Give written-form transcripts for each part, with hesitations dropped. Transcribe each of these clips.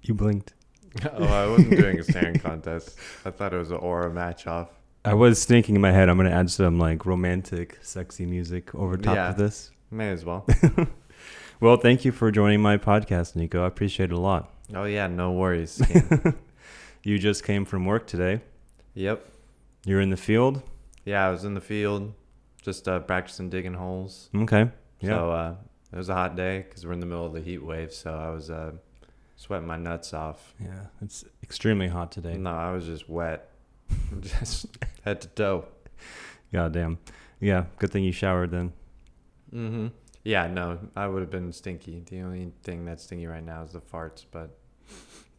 You blinked. Oh, I wasn't doing a staring contest. I thought it was an aura match off. I was thinking in my head, I'm going to add some like romantic, sexy music over top of this. May as well. Well, thank you for joining my podcast, Nico. I appreciate it a lot. Oh, yeah, no worries. You just came from work today. Yep. You're in the field? Yeah, I was in the field just practicing digging holes. Okay. Yeah. So it was a hot day because we're in the middle of the heat wave. So I was sweating my nuts off. Yeah, it's extremely hot today. No, I was just wet. Just head to toe. Goddamn. Yeah, good thing you showered then. Mm-hmm. Yeah, no, I would have been stinky. The only thing that's stinky right now is the farts, but...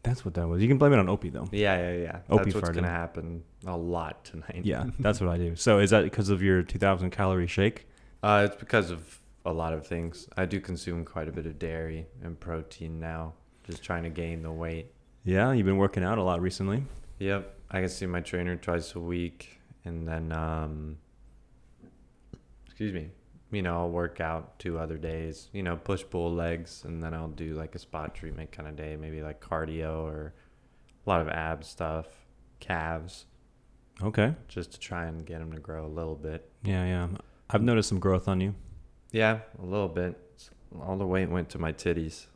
That's what that was. You can blame it on Opie, though. Yeah. Opie that's what's farted. going to happen a lot tonight. Yeah, that's what I do. So is that because of your 2,000 calorie shake? It's because of a lot of things. I do consume quite a bit of dairy and protein now, just trying to gain the weight. Yeah, you've been working out a lot recently. Yep, I can see my trainer twice a week, and then, I'll work out 2 other days, push-pull legs, and then I'll do like a spot treatment kind of day, maybe like cardio or a lot of ab stuff, calves. Okay. Just to try and get them to grow a little bit. Yeah. I've noticed some growth on you. Yeah, a little bit. All the weight went to my titties,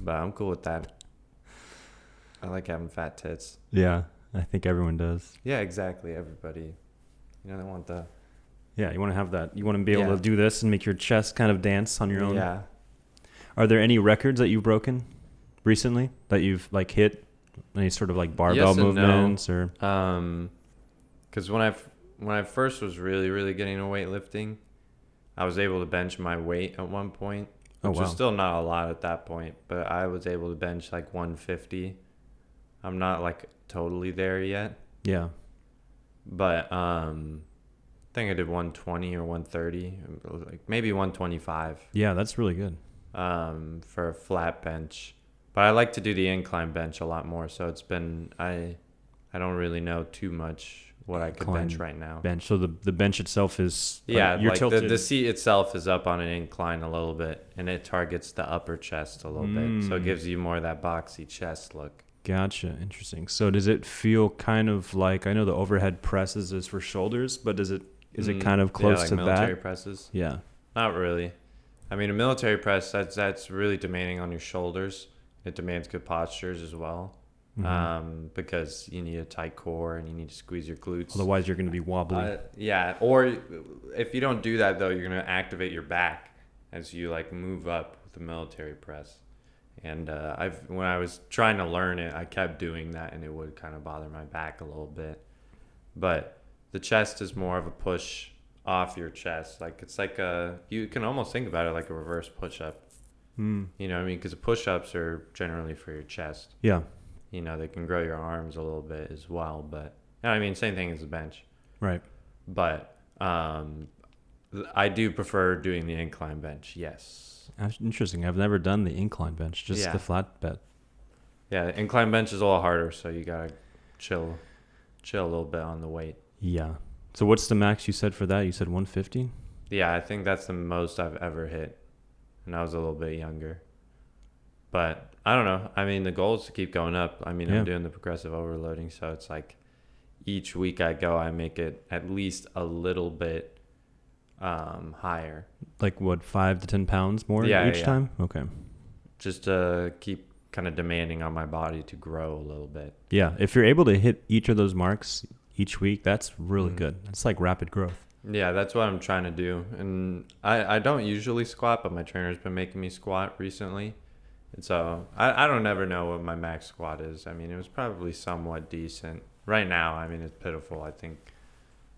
but I'm cool with that. I like having fat tits. Yeah, I think everyone does. Yeah, exactly. Everybody, they want the... Yeah, you want to have that. You want to be able to do this and make your chest kind of dance on your own. Yeah. Are there any records that you've broken recently that you've like hit? Any sort of like barbell Yes and movements no. or? Because when I first was really, really getting into weightlifting, I was able to bench my weight at one point, which was still not a lot at that point, but I was able to bench like 150. I'm not like totally there yet. Yeah. But I think I did 120 or 130, like maybe 125. Yeah, that's really good. For a flat bench. But I like to do the incline bench a lot more, so it's been I don't really know too much what I could bench right now. Bench. So the bench itself is you're like tilted. the seat itself is up on an incline a little bit, and it targets the upper chest a little bit, so it gives you more of that boxy chest look. Gotcha. Interesting. So does it feel kind of like, I know the overhead presses is for shoulders, but is it kind of close like to military that? presses? Yeah. Not really. I mean, a military press, that's really demanding on your shoulders. It demands good postures as well, because you need a tight core and you need to squeeze your glutes. Otherwise, you're going to be wobbly. Yeah, or if you don't do that, though, you're going to activate your back as you like move up with the military press. And when I was trying to learn it, I kept doing that, and it would kind of bother my back a little bit. But the chest is more of a push off your chest. Like it's like you can almost think about it like a reverse push-up. You know what I mean? Because the push-ups are generally for your chest. Yeah. They can grow your arms a little bit as well. But I mean, same thing as the bench. Right. But I do prefer doing the incline bench. Yes. Interesting. I've never done the incline bench, just the flat bed. Yeah, the incline bench is a little harder, so you gotta chill a little bit on the weight. Yeah. So what's the max you said for that? You said 150? Yeah, I think that's the most I've ever hit, and I was a little bit younger. But I don't know. I mean, the goal is to keep going up. I mean, I'm doing the progressive overloading, so it's like each week I go, I make it at least a little bit higher. Like what, 5 to 10 pounds more each time? Okay. Just to keep kind of demanding on my body to grow a little bit. Yeah, if you're able to hit each of those marks each week, that's really good. It's like rapid growth. Yeah, that's what I'm trying to do. And I don't usually squat, but my trainer's been making me squat recently. And so I don't ever know what my max squat is. I mean, it was probably somewhat decent. Right now, I mean, it's pitiful. I think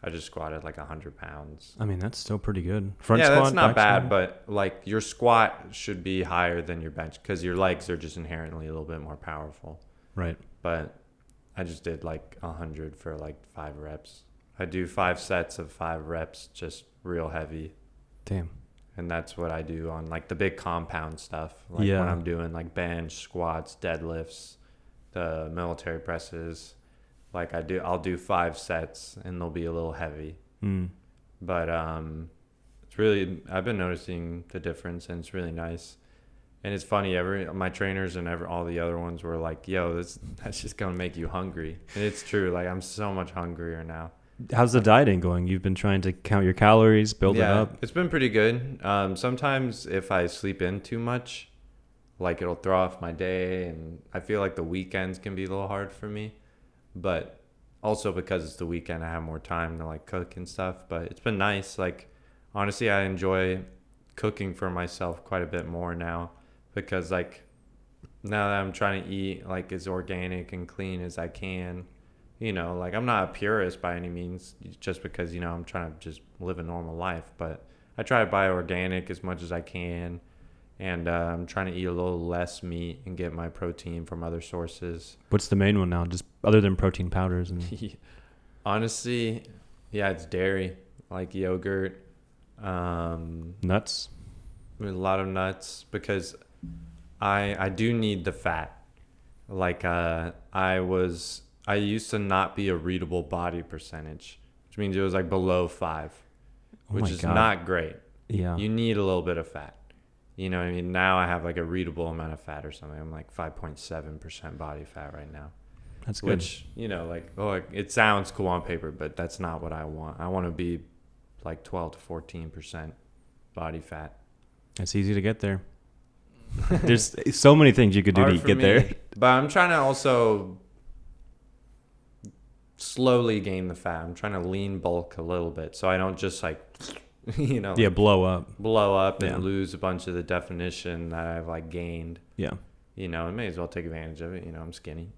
I just squatted like 100 pounds. I mean, that's still pretty good. Front squat, that's not bad, squat. but like your squat should be higher than your bench because your legs are just inherently a little bit more powerful. Right. But I just did like 100 for like 5 reps. I do 5 sets of 5 reps, just real heavy. Damn. And that's what I do on like the big compound stuff. Like when I'm doing like bench, squats, deadlifts, the military presses. Like I'll do 5 sets and they'll be a little heavy. But it's really, I've been noticing the difference and it's really nice. And it's funny, my trainers and all the other ones were like, "Yo, that's just gonna make you hungry." And it's true. Like I'm so much hungrier now. How's the dieting going? You've been trying to count your calories, build it up. It's been pretty good. Sometimes if I sleep in too much, like it'll throw off my day, and I feel like the weekends can be a little hard for me. But also because it's the weekend, I have more time to like cook and stuff. But it's been nice. Like honestly, I enjoy cooking for myself quite a bit more now because like now that I'm trying to eat like as organic and clean as I can, like I'm not a purist by any means just because, I'm trying to just live a normal life, but I try to buy organic as much as I can. And I'm trying to eat a little less meat and get my protein from other sources. What's the main one now? Just other than protein powders and honestly, yeah, it's dairy, like yogurt, nuts. a lot of nuts because I do need the fat. Like I used to not be a readable body percentage, which means it was like below 5, which is not great. Yeah. You need a little bit of fat. You know what I mean? Now I have like a readable amount of fat or something. I'm like 5.7% body fat right now. That's good. Which, like, it sounds cool on paper, but that's not what I want. I want to be like 12 to 14% body fat. It's easy to get there. There's so many things you could do to get there. But I'm trying to also slowly gain the fat. I'm trying to lean bulk a little bit so I don't just like, blow up and lose a bunch of the definition that I've like gained. Yeah. I may as well take advantage of it. I'm skinny.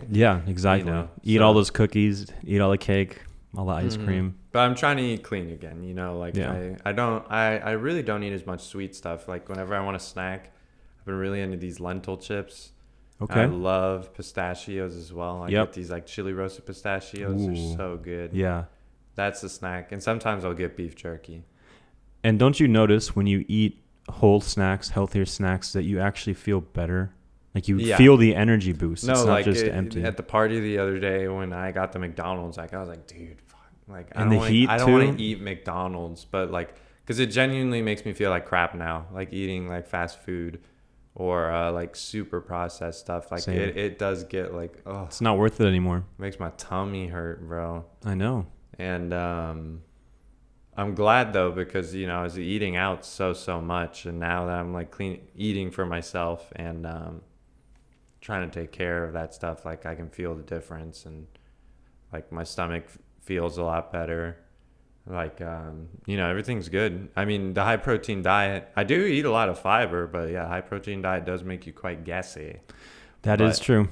Yeah, exactly. Eat all those cookies, eat all the cake, all the ice cream. But I'm trying to eat clean again. I really don't eat as much sweet stuff. Like whenever I want a snack, I've been really into these lentil chips. Okay. I love pistachios as well. I get these like chili roasted pistachios. Ooh. They're so good. Yeah. That's the snack. And sometimes I'll get beef jerky. And don't you notice when you eat whole snacks, healthier snacks, that you actually feel better? Like you feel the energy boost. No, it's not just empty. At the party the other day when I got the McDonald's, like I was like, dude, fuck. Like I don't want to eat McDonald's, but like, because it genuinely makes me feel like crap now. Like eating like fast food or like super processed stuff. Like it does get like, oh, it's not worth it anymore. Makes my tummy hurt, bro. I know. And I'm glad though, because I was eating out so much, and now that I'm like eating for myself and trying to take care of that stuff, like I can feel the difference, and like my stomach feels a lot better. Like everything's good. I mean, the high protein diet, I do eat a lot of fiber, but yeah, high protein diet does make you quite gassy. That is true.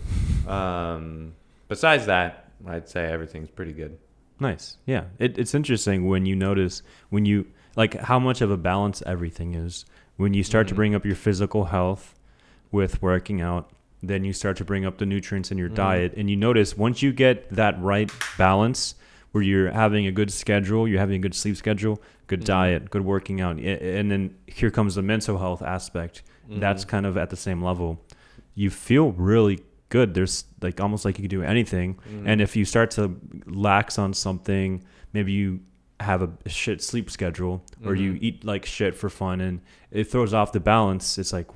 Besides that, I'd say everything's pretty good. Nice. Yeah. It's interesting when you notice like how much of a balance everything is. When you start to bring up your physical health with working out, then you start to bring up the nutrients in your diet, and you notice once you get that right balance where you're having a good schedule, you're having a good sleep schedule, good diet, good working out, and then here comes the mental health aspect. That's kind of at the same level. You feel really good. There's like almost like you can do anything. And if you start to lax on something, maybe you have a shit sleep schedule or you eat like shit for fun and it throws off the balance. It's like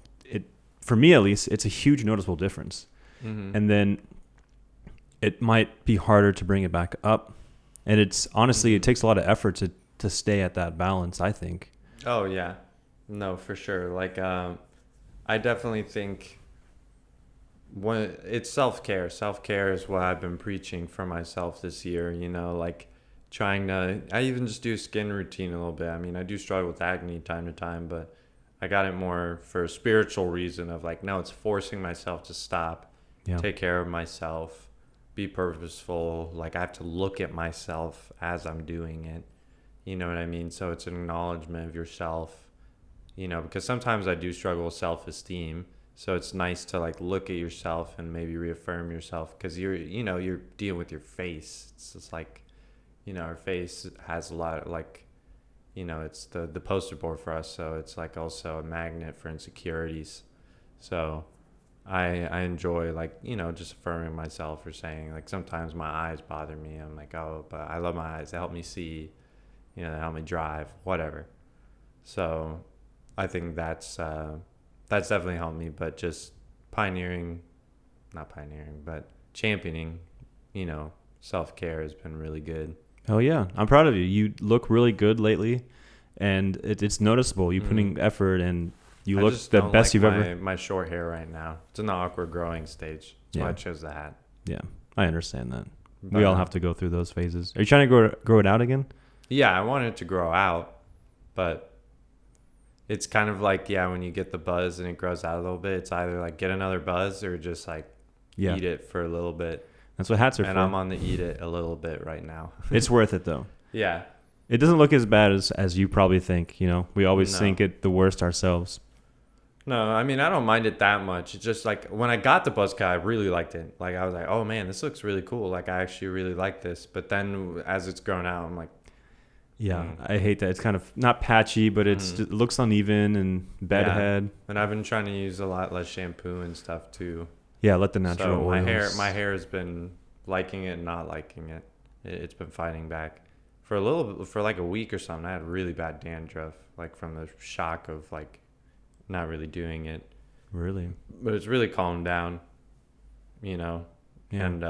for me at least, it's a huge noticeable difference. And then it might be harder to bring it back up. And it's honestly, it takes a lot of effort to stay at that balance, I think. Oh yeah, no, for sure. Like, I definitely think it's self-care. Self-care is what I've been preaching for myself this year, like I even just do skin routine a little bit. I mean, I do struggle with acne time to time, but I got it more for a spiritual reason of like, no, it's forcing myself to stop, take care of myself, be purposeful. Like I have to look at myself as I'm doing it. You know what I mean? So it's an acknowledgement of yourself, because sometimes I do struggle with self-esteem. So it's nice to like look at yourself and maybe reaffirm yourself, because you're dealing with your face. It's just like, our face has a lot of like, it's the poster board for us. So it's like also a magnet for insecurities. So I enjoy like, just affirming myself or saying like, sometimes my eyes bother me. I'm like, oh, but I love my eyes. They help me see, they help me drive, whatever. So I think that's that's definitely helped me. But just but championing, self-care has been really good. Hell yeah. I'm proud of you. You look really good lately, and it's noticeable. You're putting effort, and you look the best you've ever. My short hair right now. It's in the awkward growing stage. That's why I chose the hat. Yeah, I understand that. We all have to go through those phases. Are you trying to grow it out again? Yeah, I want it to grow out, but it's kind of like, when you get the buzz and it grows out a little bit, it's either like get another buzz or just like eat it for a little bit. That's what hats are for. And I'm on the eat it a little bit right now. It's worth it though. Yeah. It doesn't look as bad as you probably think. We always think it the worst ourselves. No, I mean, I don't mind it that much. It's just like when I got the buzz cut, I really liked it. Like I was like, oh man, this looks really cool. Like I actually really like this. But then as it's grown out, I'm like, I hate that. It's kind of not patchy, but it looks uneven and bad head. And I've been trying to use a lot less shampoo and stuff too. Yeah, let the natural oils. My hair has been liking it and not liking it. It's been fighting back. For like a week or something, I had really bad dandruff, like from the shock of like not really doing it. Really? But it's really calmed down, Yeah. And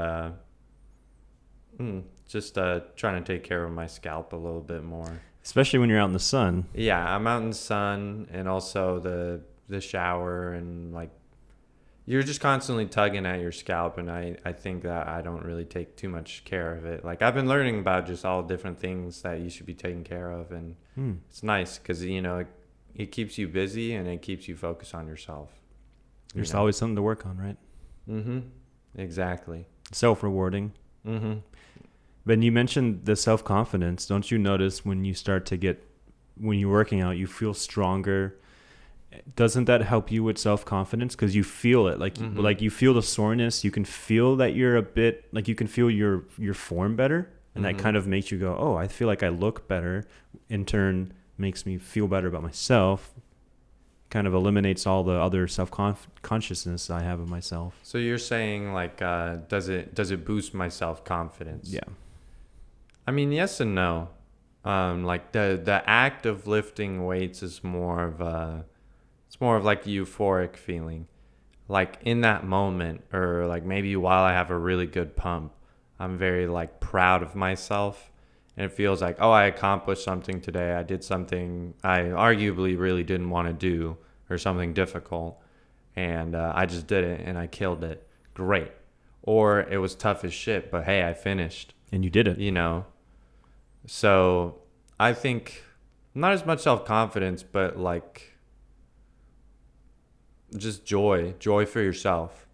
just trying to take care of my scalp a little bit more. Especially when you're out in the sun. Yeah, I'm out in the sun, and also the shower, and like you're just constantly tugging at your scalp, and I think that I don't really take too much care of it. Like I've been learning about just all different things that you should be taking care of, and it's nice because it keeps you busy and it keeps you focused on yourself. There's always something to work on, right? Mm-hmm. Exactly. Self-rewarding. Mm-hmm. But you mentioned the self-confidence. Don't you notice when you're working out, you feel stronger? Doesn't that help you with self-confidence? Because you feel it. Like you feel the soreness. You can feel that you're a bit, like you can feel your form better. And that kind of makes you go, oh, I feel like I look better. In turn, makes me feel better about myself. Kind of eliminates all the other self-consciousness I have of myself. So you're saying like, does it boost my self-confidence? Yeah. I mean, yes and no. Like the act of lifting weights is more of like a euphoric feeling. Like in that moment, or like maybe while I have a really good pump, I'm very like proud of myself. And it feels like, oh, I accomplished something today. I did something I arguably really didn't want to do, or something difficult. And I just did it and I killed it. Great. Or it was tough as shit, but hey, I finished. And you did it. So I think not as much self-confidence, but like just joy for yourself.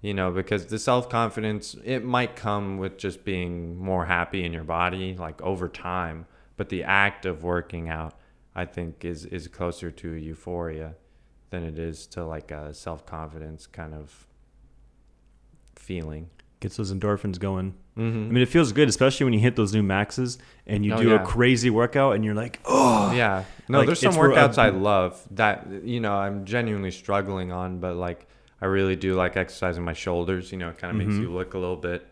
Because the self-confidence, it might come with just being more happy in your body, like over time. But the act of working out, I think, is closer to euphoria than it is to like a self-confidence kind of feeling. Gets those endorphins going. Mm-hmm. I mean, it feels good, especially when you hit those new maxes and you do a crazy workout and you're like, oh. Yeah. No, there's some workouts I love that, I'm genuinely struggling on, but like, I really do like exercising my shoulders. It kind of makes you look a little bit,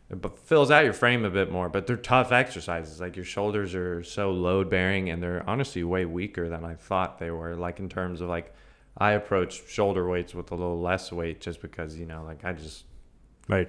but fills out your frame a bit more. But they're tough exercises. Like your shoulders are so load bearing, and they're honestly way weaker than I thought they were. Like in terms of like, I approach shoulder weights with a little less weight just because like I just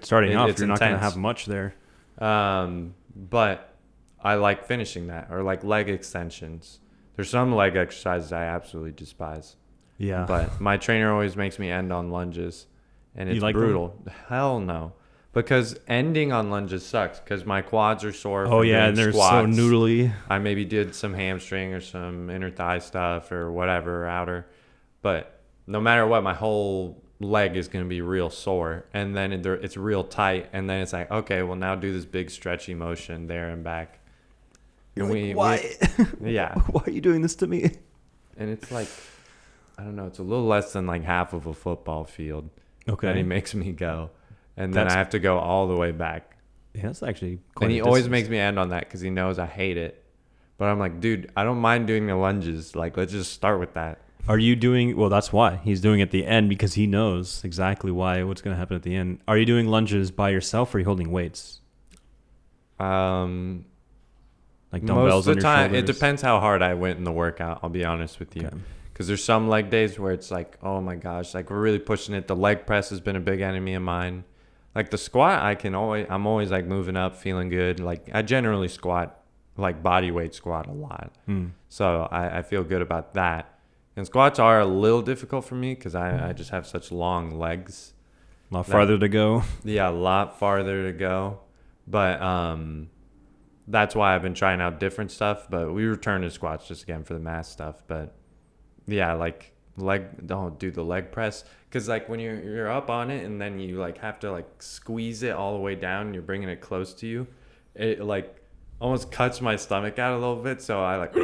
starting off, you're intense. not going to have much there. But I like finishing that, or like leg extensions. There's some leg exercises I absolutely despise. Yeah. But my trainer always makes me end on lunges, and it's brutal. Them? Hell no. Because ending on lunges sucks because my quads are sore. Oh, yeah, and they're squats. so noodly. I maybe did some hamstring or some inner thigh stuff or whatever, outer. But no matter what, my whole leg is going to be real sore. And then it's real tight. And then it's like, okay, well, now do this big stretchy motion there and back. You're like, why? Yeah. Why are you doing this to me? And it's like, I don't know, it's a little less than like half of a football field. Okay. That he makes me go. And then I have to go all the way back. Yeah, that's actually quite And he always makes me end on that because he knows I hate it. But I'm like, dude, I don't mind doing the lunges. Like, let's just start with that. Are you doing, well, that's why. He's doing it at the end because he knows exactly what's going to happen at the end. Are you doing lunges by yourself or are you holding weights? Like dumbbells most of the on your time, shoulders? it depends how hard I went in the workout, I'll be honest with you. Because there's some leg days where it's like, oh my gosh, like we're really pushing it. The leg press has been a big enemy of mine. Like the squat, I'm always like moving up, feeling good. Like I generally squat, like body weight squat a lot. So I feel good about that. And squats are a little difficult for me because I just have such long legs. A lot farther to go. Yeah, a lot farther to go. But that's why I've been trying out different stuff. But we return to squats just again for the mass stuff. But yeah, like don't do the leg press. Because like when you're up on it and then you like have to like squeeze it all the way down and you're bringing it close to you, it like almost cuts my stomach out a little bit. So I like...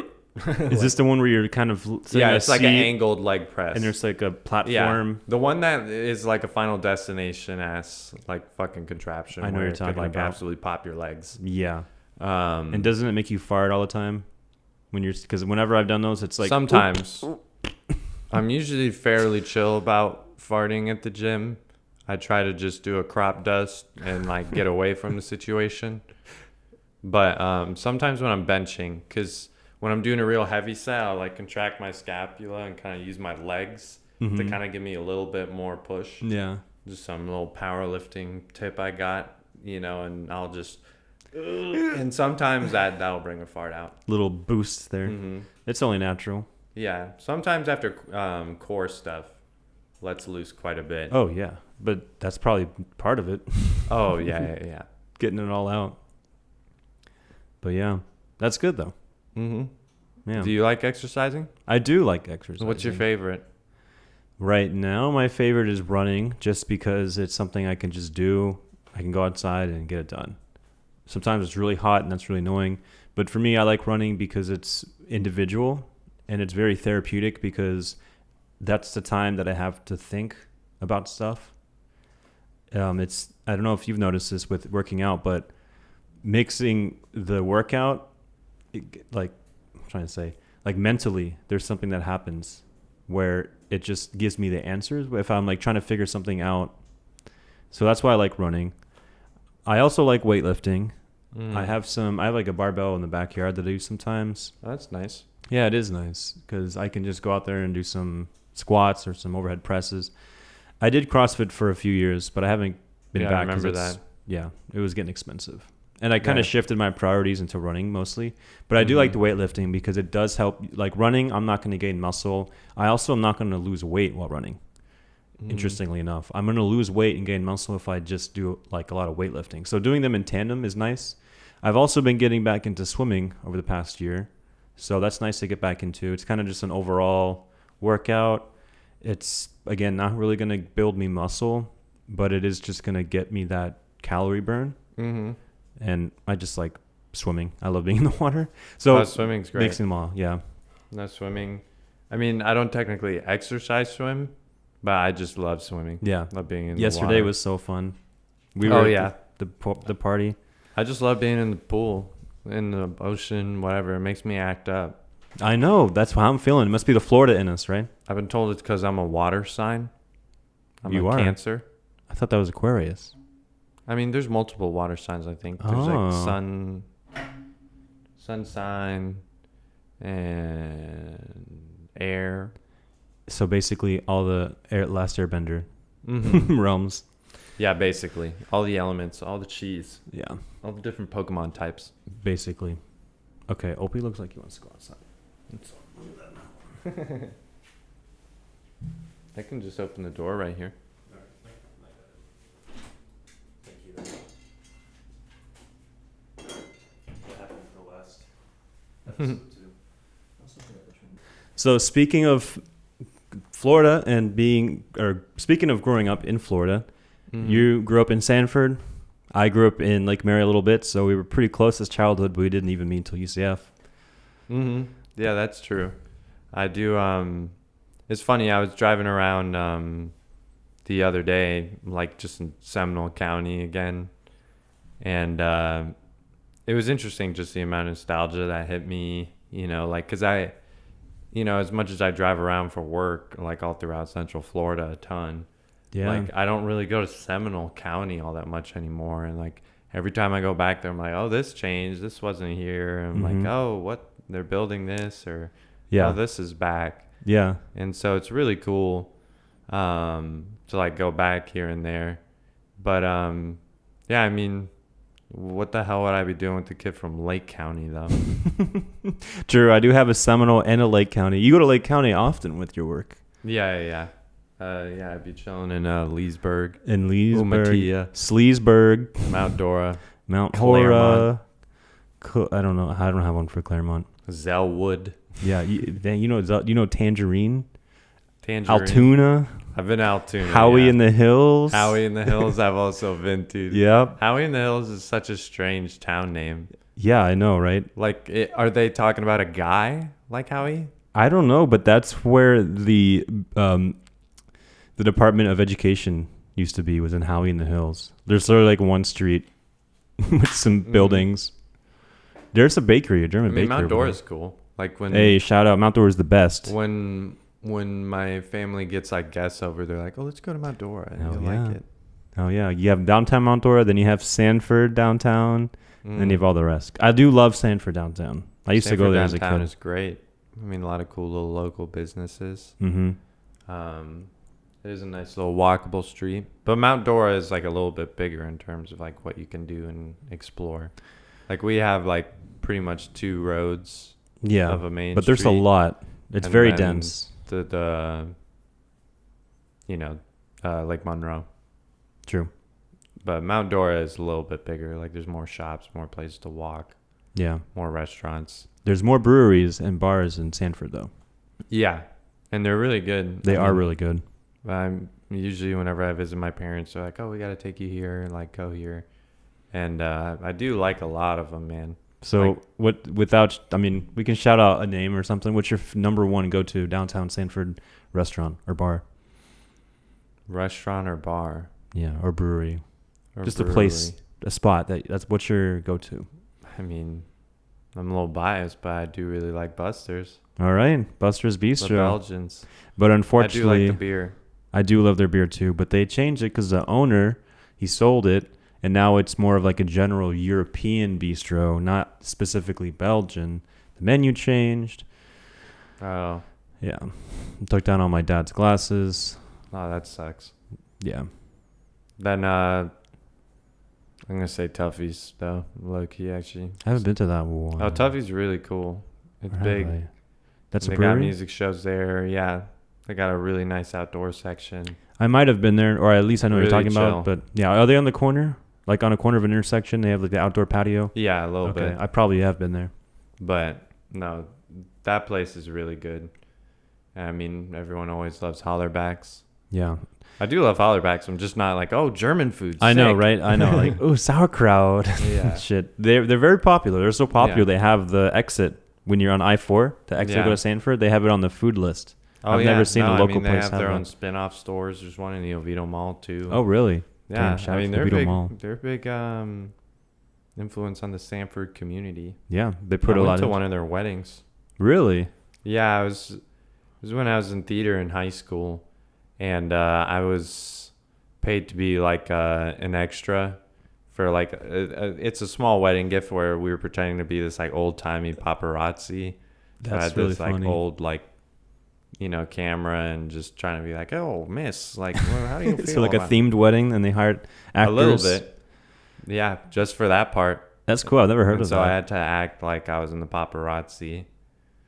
Is this the one where you're kind of it's like an angled leg press and there's like a platform? Yeah, the one that is like a Final Destination ass like fucking contraption. I know you're talking like about. Absolutely pop your legs. Yeah. And doesn't it make you fart all the time when you're? Because whenever I've done those, it's like sometimes. I'm usually fairly chill about farting at the gym. I try to just do a crop dust and like get away from the situation. But sometimes when I'm benching, because when I'm doing a real heavy set, I'll like contract my scapula and kind of use my legs to kind of give me a little bit more push. Yeah. Just some little powerlifting tip I got, and I'll just... and sometimes that'll bring a fart out. Little boost there. It's only natural. Yeah. Sometimes after core stuff lets loose quite a bit. Oh, yeah. But that's probably part of it. Oh, yeah. Getting it all out. But yeah, that's good though. Yeah. Do you like exercising? I do like exercising. What's your favorite? Right now, my favorite is running, just because it's something I can just do. I can go outside and get it done. Sometimes it's really hot and that's really annoying. But for me, I like running because it's individual and it's very therapeutic, because that's the time that I have to think about stuff. I don't know if you've noticed this with working out, but mixing the workout, mentally, there's something that happens where it just gives me the answers if I'm like trying to figure something out. So that's why I like running. I also like weightlifting. I have like a barbell in the backyard that I do sometimes. Oh, that's nice. Yeah, it is nice because I can just go out there and do some squats or some overhead presses. I did CrossFit for a few years, but I haven't been back. I remember that. Yeah, it was getting expensive. And I kind of shifted my priorities into running mostly. But I do like the weightlifting because it does help. Like running, I'm not going to gain muscle. I also am not going to lose weight while running. Interestingly enough, I'm going to lose weight and gain muscle if I just do like a lot of weightlifting. So doing them in tandem is nice. I've also been getting back into swimming over the past year. So that's nice to get back into. It's kind of just an overall workout. It's, again, not really going to build me muscle, but it is just going to get me that calorie burn. And I just like swimming. I love being in the water. So swimming's great. Mixing them all, yeah. No, swimming. I mean, I don't technically exercise swim, but I just love swimming. Yeah. Love being in the water. Yesterday was so fun. We were at the party. I just love being in the pool, in the ocean, whatever. It makes me act up. I know. That's how I'm feeling. It must be the Florida in us, right? I've been told it's because I'm a water sign. I'm a Cancer. I thought that was Aquarius. I mean, there's multiple water signs, I think. There's like sun sign, and air. So basically all the Last Airbender realms. Yeah, basically. All the elements, all the cheese. Yeah. All the different Pokemon types. Basically. Okay, Opie looks like he wants to go outside. I can just open the door right here. So speaking of Florida and speaking of growing up in Florida, you grew up in Sanford. I grew up in Lake Mary a little bit, so we were pretty close as childhood, but we didn't even meet until UCF. Yeah, that's true. I do. It's funny. I was driving around the other day, like just in Seminole County again, and it was interesting just the amount of nostalgia that hit me. Because I, as much as I drive around for work, like all throughout Central Florida a ton. Yeah. Like I don't really go to Seminole County all that much anymore, and like every time I go back there, I'm like, oh, this changed. This wasn't here. And I'm like, oh, what? They're building this, or oh, this is back. Yeah. And so it's really cool to like go back here and there. But yeah, I mean, what the hell would I be doing with the kid from Lake County though? True. I do have a Seminole and a Lake County. You go to Lake County often with your work. Yeah. Yeah, I'd be chilling in Leesburg, In Leesburg, Umatilla, Sleesburg, Mount Dora, Mount Claremont. Hora. I don't know. I don't have one for Claremont. Zellwood, Yeah, you know Tangerine, Tangerine. Altoona, I've been to Altoona. Howie yeah. in the Hills. Howie in the Hills. I've also been to. Yep. Howie in the Hills is such a strange town name. Yeah, I know, right? Like, are they talking about a guy like Howie? I don't know, but that's where the Department of Education used to be, was in Howie in the Hills. There's sort of like one street with some buildings. There's a bakery, a German bakery. Mount Dora's cool. Like when Hey, shout out, Mount Dora's the best. when my family gets like guests over, they're like, "Oh, let's go to Mount Dora." And you'll like it. Oh yeah, you have downtown Mount Dora, then you have Sanford downtown, and then you have all the rest. I do love Sanford downtown. I used to go there as a downtown kid. is great. I mean, a lot of cool little local businesses. Mm-hmm. It is a nice little walkable street, but Mount Dora is like a little bit bigger in terms of like what you can do and explore. Like we have like pretty much 2 roads. Yeah, of a main but there's a street. lot. It's And very then dense. The Lake Monroe. True. But Mount Dora is a little bit bigger. Like there's more shops, more places to walk, Yeah. more restaurants. There's more breweries and bars in Sanford, though. Yeah, and they're really good. They are really good. I'm usually whenever I visit my parents, they're like, "Oh, we got to take you here and like go here," and I do like a lot of them, man. So we can shout out a name or something. What's your number one go-to downtown Sanford restaurant or bar? Restaurant or bar? Yeah, or brewery. Or Just brewery. a place, a spot that's what's your go-to. I mean, I'm a little biased, but I do really like Buster's. All right, Buster's The Bistro. Belgians. But I unfortunately, do like the beer. I do love their beer too, but they changed it because the owner, he sold it, and now it's more of like a general European bistro, not specifically Belgian. The menu changed. Oh, Yeah. Took down all my dad's glasses. oh, that sucks. Yeah. Then I'm gonna say Tuffy's though, low key actually. I haven't been to that one. Oh, Tuffy's really cool. It's Or have big. I? That's a They got brewery? music shows there. Yeah, they got a really nice outdoor section. I might have been there, or at least I know what Really you're talking chill. about. But yeah, are they on the corner? Like on a corner of an intersection? They have like the outdoor patio? Yeah, a little Okay, bit. I probably have been there. But no, that place is really good. I mean, everyone always loves Hollerbacks. Yeah. I do love Hollerbacks. I'm just not like, oh, German food. I know, sick. right? I know. Like, ooh, sauerkraut. Yeah. Shit. They're very popular. They're so popular. Yeah. They have the exit when you're on I-4, the exit to go Yeah. to Sanford. They have it on the food list. Oh, I've yeah. never seen a local I mean, they place have have their that. own spin-off stores. There's one in the Oviedo Mall too. Oh, really? yeah. Damn, shout I out mean, to they're Oviedo big. Mall. They're big influence on the Sanford community. Yeah, they put I a lot went to in. one of their weddings. Really? Yeah, it was when I was in theater in high school, and I was paid to be like an extra for like it's a small wedding gift where we were pretending to be this like old timey paparazzi. So I That's had really this funny. like old like camera and just trying to be like, oh miss, like well, how do you feel? So like a about-" themed wedding, and they hired actors. A little bit, yeah, just for that part. That's cool. I've never heard And of so that. I had to act like I was in the paparazzi.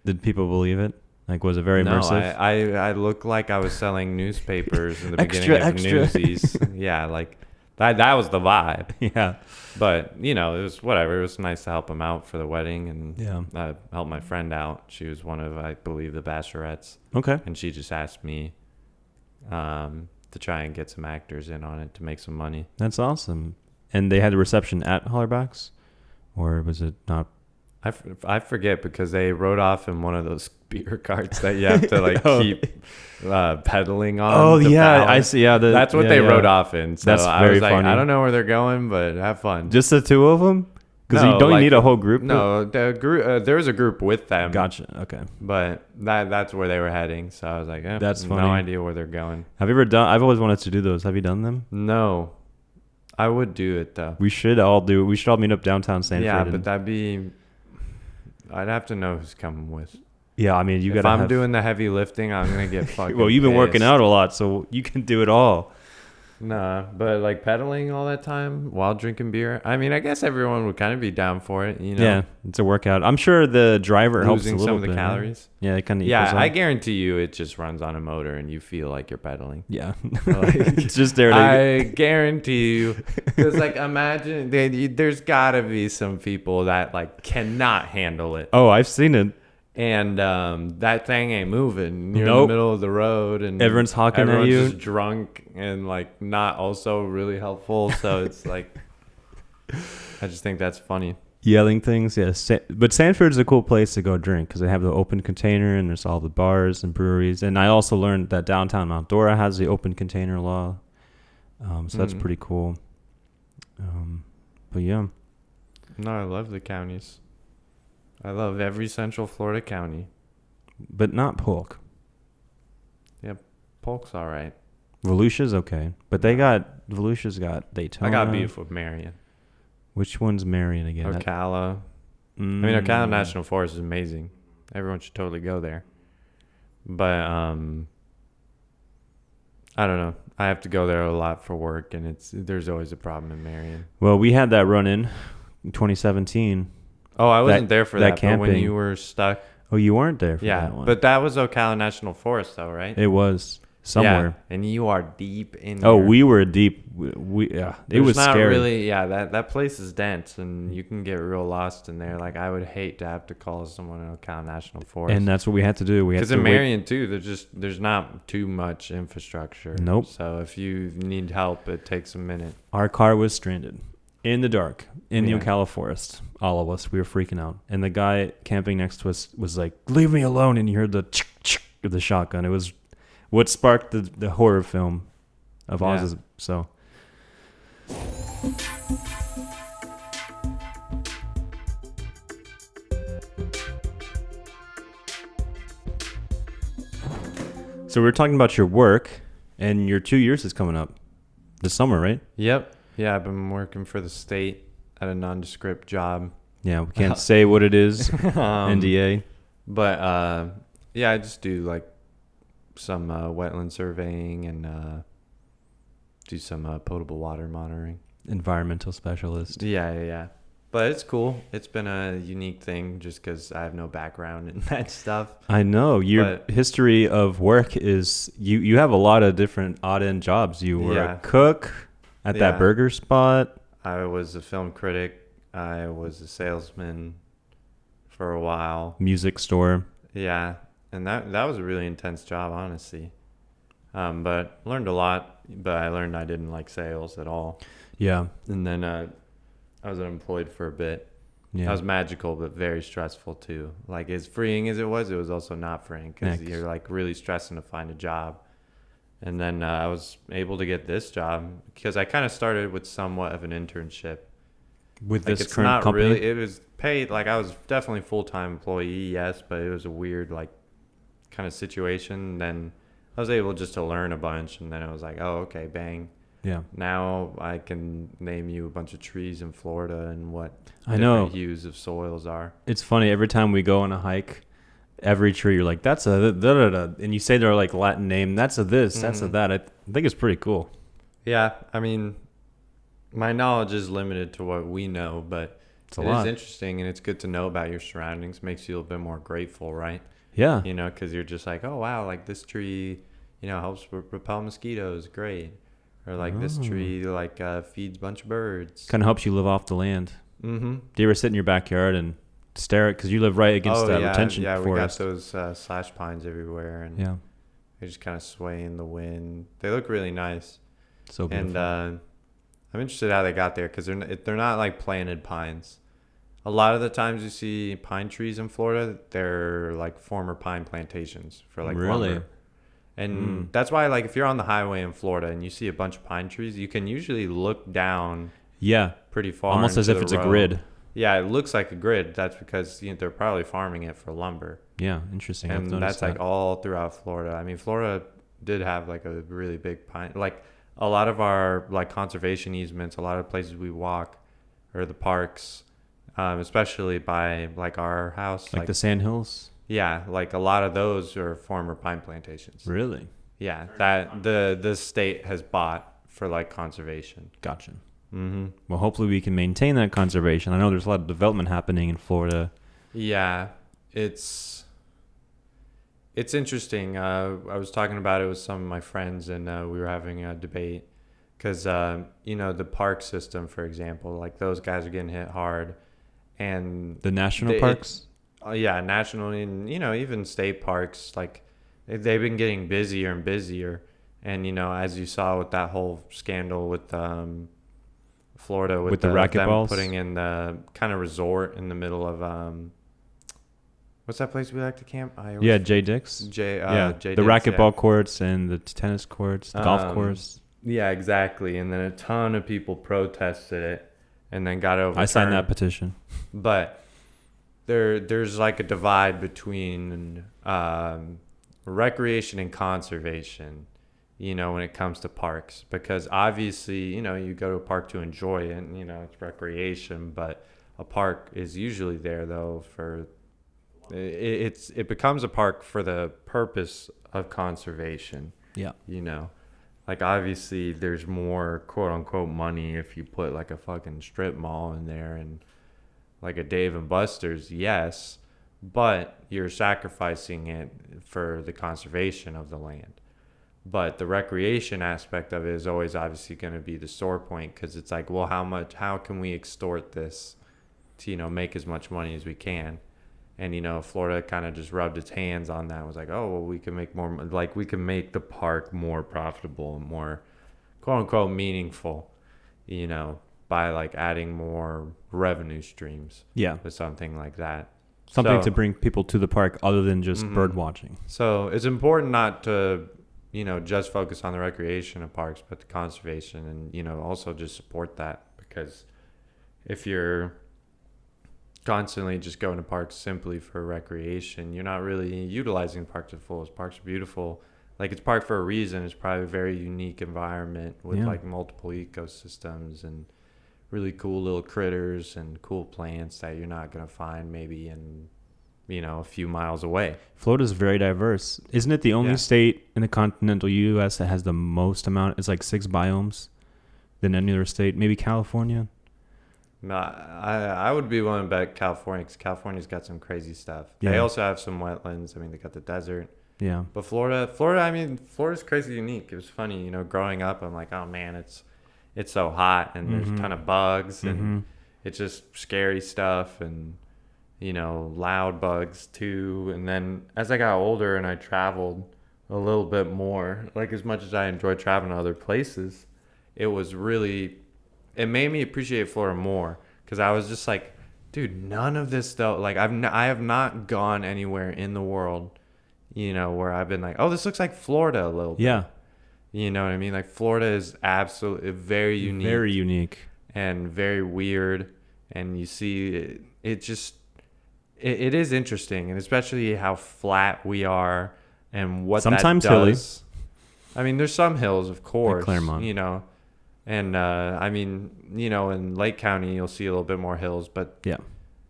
Did people believe it? Like, was it very No, immersive? I looked like I was selling newspapers in the Extra, beginning of extra. Newsies. Yeah, like that was the vibe. Yeah. But it was whatever. It was nice to help him out for the wedding, and Yeah. I helped my friend out. She was one of, I believe, the bachelorettes, Okay. and she just asked me to try and get some actors in on it to make some money. That's awesome. And they had a reception at Hollerback's? Or was it not? I forget because they rode off in one of those beer carts that you have to like Oh. keep pedaling on. Oh, to yeah. balance. I see. Yeah. That's what they rode off in. So That's I very was like, funny. I don't know where they're going, but have fun. Just the two of them? Because No, you don't like- need a whole group? No, the group. There was a group with them. Gotcha. Okay. But that's where they were heading. So I was like, That's funny. no idea where they're going. Have you ever done? I've always wanted to do those. Have you done them? No, I would do it though. We should all do it. We should all meet up downtown Sanford. Yeah, but and- that'd be. I'd have to know who's coming with. Yeah, I mean, If I'm doing the heavy lifting, I'm gonna get fucking. Well, you've been working pissed. out a lot, so you can do it all. Nah, but like pedaling all that time while drinking beer. I mean, I guess everyone would kind of be down for it, you know. Yeah, it's a workout. I'm sure the driver helps a Losing little some of the bit, calories. Yeah, it kind of Yeah, equals I out. guarantee you, it just runs on a motor, and you feel like you're pedaling. Yeah, Like, it's just there. I guarantee you, because like imagine there's gotta be some people that like cannot handle it, Oh, I've seen it. and that thing ain't moving. You're in Nope. the middle of the road, and Everyone's honking at you. just drunk and like not also really helpful. So it's like, I just think that's funny. Yelling things, yeah. But Sanford's a cool place to go drink because they have the open container and there's all the bars and breweries. And I also learned that downtown Mount Dora has the open container law, so that's pretty cool. But yeah, No, I love the counties. I love every Central Florida county. but not Polk. Polk's all right. Volusia's okay, but Volusia's got Daytona. I got beef with Marion. Which one's Marion again? Ocala. I mean, Ocala National Forest is amazing. Everyone should totally go there. But I don't know. I have to go there a lot for work, and there's always a problem in Marion. Well, we had that run-in in 2017. Oh, I wasn't there for that. But when camping. you were stuck. Oh, you weren't there for Yeah, that one. but that was Ocala National Forest, though, right? It was somewhere. Yeah, and you are deep in. Oh, there. we were deep. It There's was not scary. really. Yeah, that place is dense, and you can get real lost in there. Like, I would hate to have to call someone in Ocala National Forest. And that's what we had to do. We had Because to in wait. Marion too, there's not too much infrastructure. Nope. So if you need help, it takes a minute. Our car was stranded in the dark in the Yeah. Ocala forest. All of us, we were freaking out. And the guy camping next to us was like, "Leave me alone!" And you heard the chick chick of the shotgun. It was what sparked the horror film of Oz's. So. So we're talking about your work, and your 2 years is coming up this summer, right? Yep. Yeah, I've been working for the state at a nondescript job. Yeah, we can't say what it is. NDA. But yeah, I just do like some wetland surveying and do some potable water monitoring. Environmental specialist. Yeah. But it's cool. It's been a unique thing just because I have no background in that stuff. I know. Your history of work is you have a lot of different odd end jobs. You were a cook at that burger spot. I was a film critic. I was a salesman for a while. Music store. Yeah. And that was a really intense job, honestly. But learned a lot. But I learned I didn't like sales at all. Yeah. And then I was unemployed for a bit. Yeah. That was magical, but very stressful too. Like, as freeing as it was also not freeing because you're like really stressing to find a job. And then I was able to get this job because I kind of started with somewhat of an internship. With Like, this it's current not company? really, it was paid, like I was definitely full-time employee, yes, but it was a weird like kind of situation. Then I was able just to learn a bunch, and then I was like, oh, okay, bang. Yeah. Now I can name you a bunch of trees in Florida and what I know different hues of soils are. It's funny. Every time we go on a hike, every tree you're like, that's a da-da-da. And you say their like Latin name. That's a this. That's a that. I think it's pretty cool. Yeah, I mean, my knowledge is limited to what we know, but it is interesting, and it's good to know about your surroundings. Makes you a bit more grateful, right? Yeah. You know, because you're just like, oh wow, like this tree, helps repel mosquitoes. Great. Or like this tree like feeds a bunch of birds. Kind of helps you live off the land. Mm-hmm. Do you ever sit in your backyard and stare at, because you live right against that retention forest? forest? We got those slash pines everywhere, and they just kind of sway in the wind. They look really nice. So beautiful. And I'm interested how they got there because they're not like planted pines. A lot of the times you see pine trees in Florida, they're like former pine plantations for like lumber. And that's why, like, if you're on the highway in Florida and you see a bunch of pine trees, you can usually look down pretty far. Almost as if it's a grid. Yeah, it looks like a grid. That's because they're probably farming it for lumber. Yeah, interesting. And that's like all throughout Florida. I mean, Florida did have like a really big pine. Like, a lot of our like conservation easements, a lot of places we walk, or the parks, especially by like our house. Like the Sand Hills? Yeah, like a lot of those are former pine plantations. Really? Yeah, that the state has bought for like conservation. Gotcha. Mm-hmm. Well, hopefully we can maintain that conservation. I know there's a lot of development happening in Florida. Yeah, it's interesting. I was talking about it with some of my friends, and we were having a debate because the park system, for example, like those guys are getting hit hard, and The national parks? Yeah, national and even state parks, like they've been getting busier and busier, and as you saw with that whole scandal with Florida with the racquetballs, putting in the kind of resort in the middle of what's that place we like to camp? Jay Dick's. Jay the Dick's, racquetball courts and the tennis courts, the golf course. Yeah, exactly. And then a ton of people protested it, and then got overturned. I signed that petition. But there's like a divide between recreation and conservation, when it comes to parks, because obviously, you go to a park to enjoy it, and, it's recreation, but a park is usually there though for it becomes a park for the purpose of conservation. Yeah. Like obviously there's more quote unquote money if you put like a fucking strip mall in there and like a Dave and Buster's, yes, but you're sacrificing it for the conservation of the land. But the recreation aspect of it is always obviously going to be the sore point, because it's like, well, how can we extort this to, make as much money as we can? And, Florida kind of just rubbed its hands on that and was like, oh, well, we can make more, like we can make the park more profitable and more quote unquote meaningful, by like adding more revenue streams. Yeah. With something like that. Something to bring people to the park other than just bird watching. So it's important not to, just focus on the recreation of parks, but the conservation, and, also just support that, because if you're constantly just going to parks simply for recreation, you're not really utilizing the park to the fullest. Parks are beautiful. Like, it's park for a reason. It's probably a very unique environment with like multiple ecosystems and really cool little critters and cool plants that you're not going to find maybe in, a few miles away. Florida's very diverse. Isn't it the only state in the continental U.S. that has the most amount? It's like 6 biomes than any other state. Maybe California? No, I would be willing to bet California, because California's got some crazy stuff. Yeah. They also have some wetlands. I mean, they got the desert. Yeah. But Florida's crazy unique. It was funny, growing up, I'm like, oh man, it's so hot, and there's a ton of bugs, and it's just scary stuff, and loud bugs too. And then as I got older and I traveled a little bit more, like as much as I enjoyed traveling to other places, it made me appreciate Florida more, because I was just like, dude, none of this though. Like I have not gone anywhere in the world, where I've been like, oh, this looks like Florida a little bit. Yeah. You know what I mean? Like Florida is absolutely very unique. Very unique. And very weird. And you see it is interesting, and especially how flat we are and what sometimes that does. Hilly. I mean, there's some hills, of course, like Claremont. And in Lake County you'll see a little bit more hills, but yeah,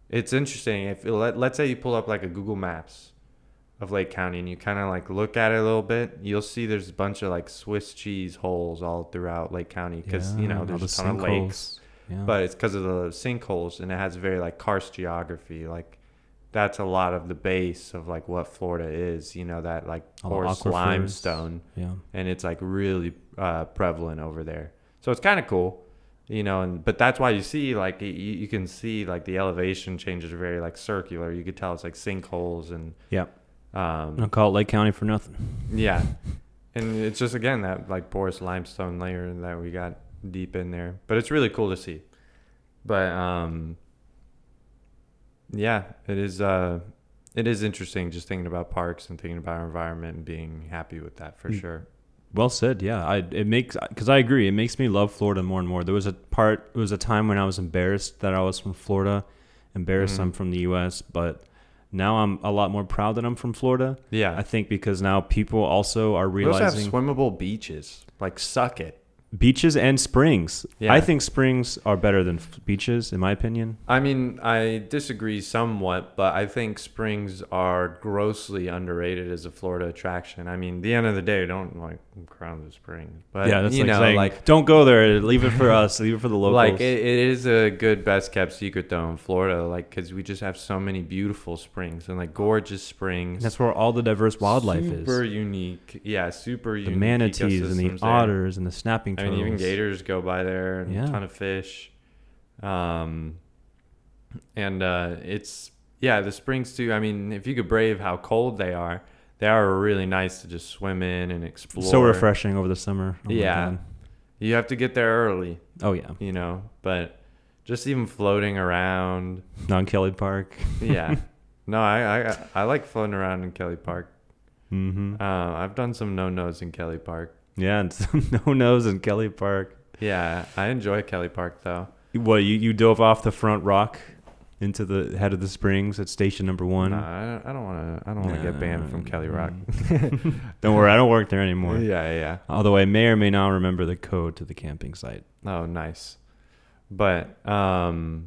it's interesting. If let's say you pull up like a Google Maps of Lake County and you kind of like look at it a little bit, you'll see there's a bunch of like Swiss cheese holes all throughout Lake County, because there's a ton of lakes. Yeah. But it's because of the sinkholes, and it has very like karst geography. Like that's a lot of the base of like what Florida is, that like porous limestone. Yeah. And it's like really prevalent over there. So it's kind of cool, but that's why you see like you can see like the elevation changes are very like circular. You could tell it's like sinkholes and yeah. I'll call it Lake County for nothing. Yeah. And it's just, again, that like porous limestone layer that we got deep in there, but it's really cool to see. But it is interesting just thinking about parks and thinking about our environment and being happy with that for sure. Well said. Yeah, because I agree. It makes me love Florida more and more. There was a time when I was embarrassed that I was from Florida, embarrassed I'm from the U.S., but now I'm a lot more proud that I'm from Florida. Yeah, I think because now people also are realizing we also have swimmable beaches. Like, suck it. beaches and springs. Yeah. I think springs are better than beaches, in my opinion. I mean, I disagree somewhat, but I think springs are grossly underrated as a Florida attraction. I mean, at the end of the day, don't like crown the springs, but Yeah, that's you like know, saying, like don't go there. Leave it for us. Leave it for the locals. like it is a good best kept secret though in Florida, like because we just have so many beautiful springs and like gorgeous springs. That's where all the diverse wildlife is. Super unique, yeah, super unique. The manatees and the ecosystems there. otters and the snapping I turtles. mean, even gators go by there, and Yeah. a ton of fish. It's the springs too. I mean, if you could brave how cold they are really nice to just swim in and explore. So refreshing over the summer. Oh my Yeah. God. You have to get there early, Oh yeah. you know, but just even floating around. Non Kelly Park. Yeah. No, I like floating around in Kelly Park. Mm-hmm. I've done some no-nos in Kelly Park. Yeah, and some no-nos in Kelly Park. Yeah, I enjoy Kelly Park though. What, you dove off the front rock into the head of the springs at station number 1? Nah, I don't want to get banned from Kelly Rock. Don't worry, I don't work there anymore. Yeah. Although I may or may not remember the code to the camping site. Oh, nice. But no,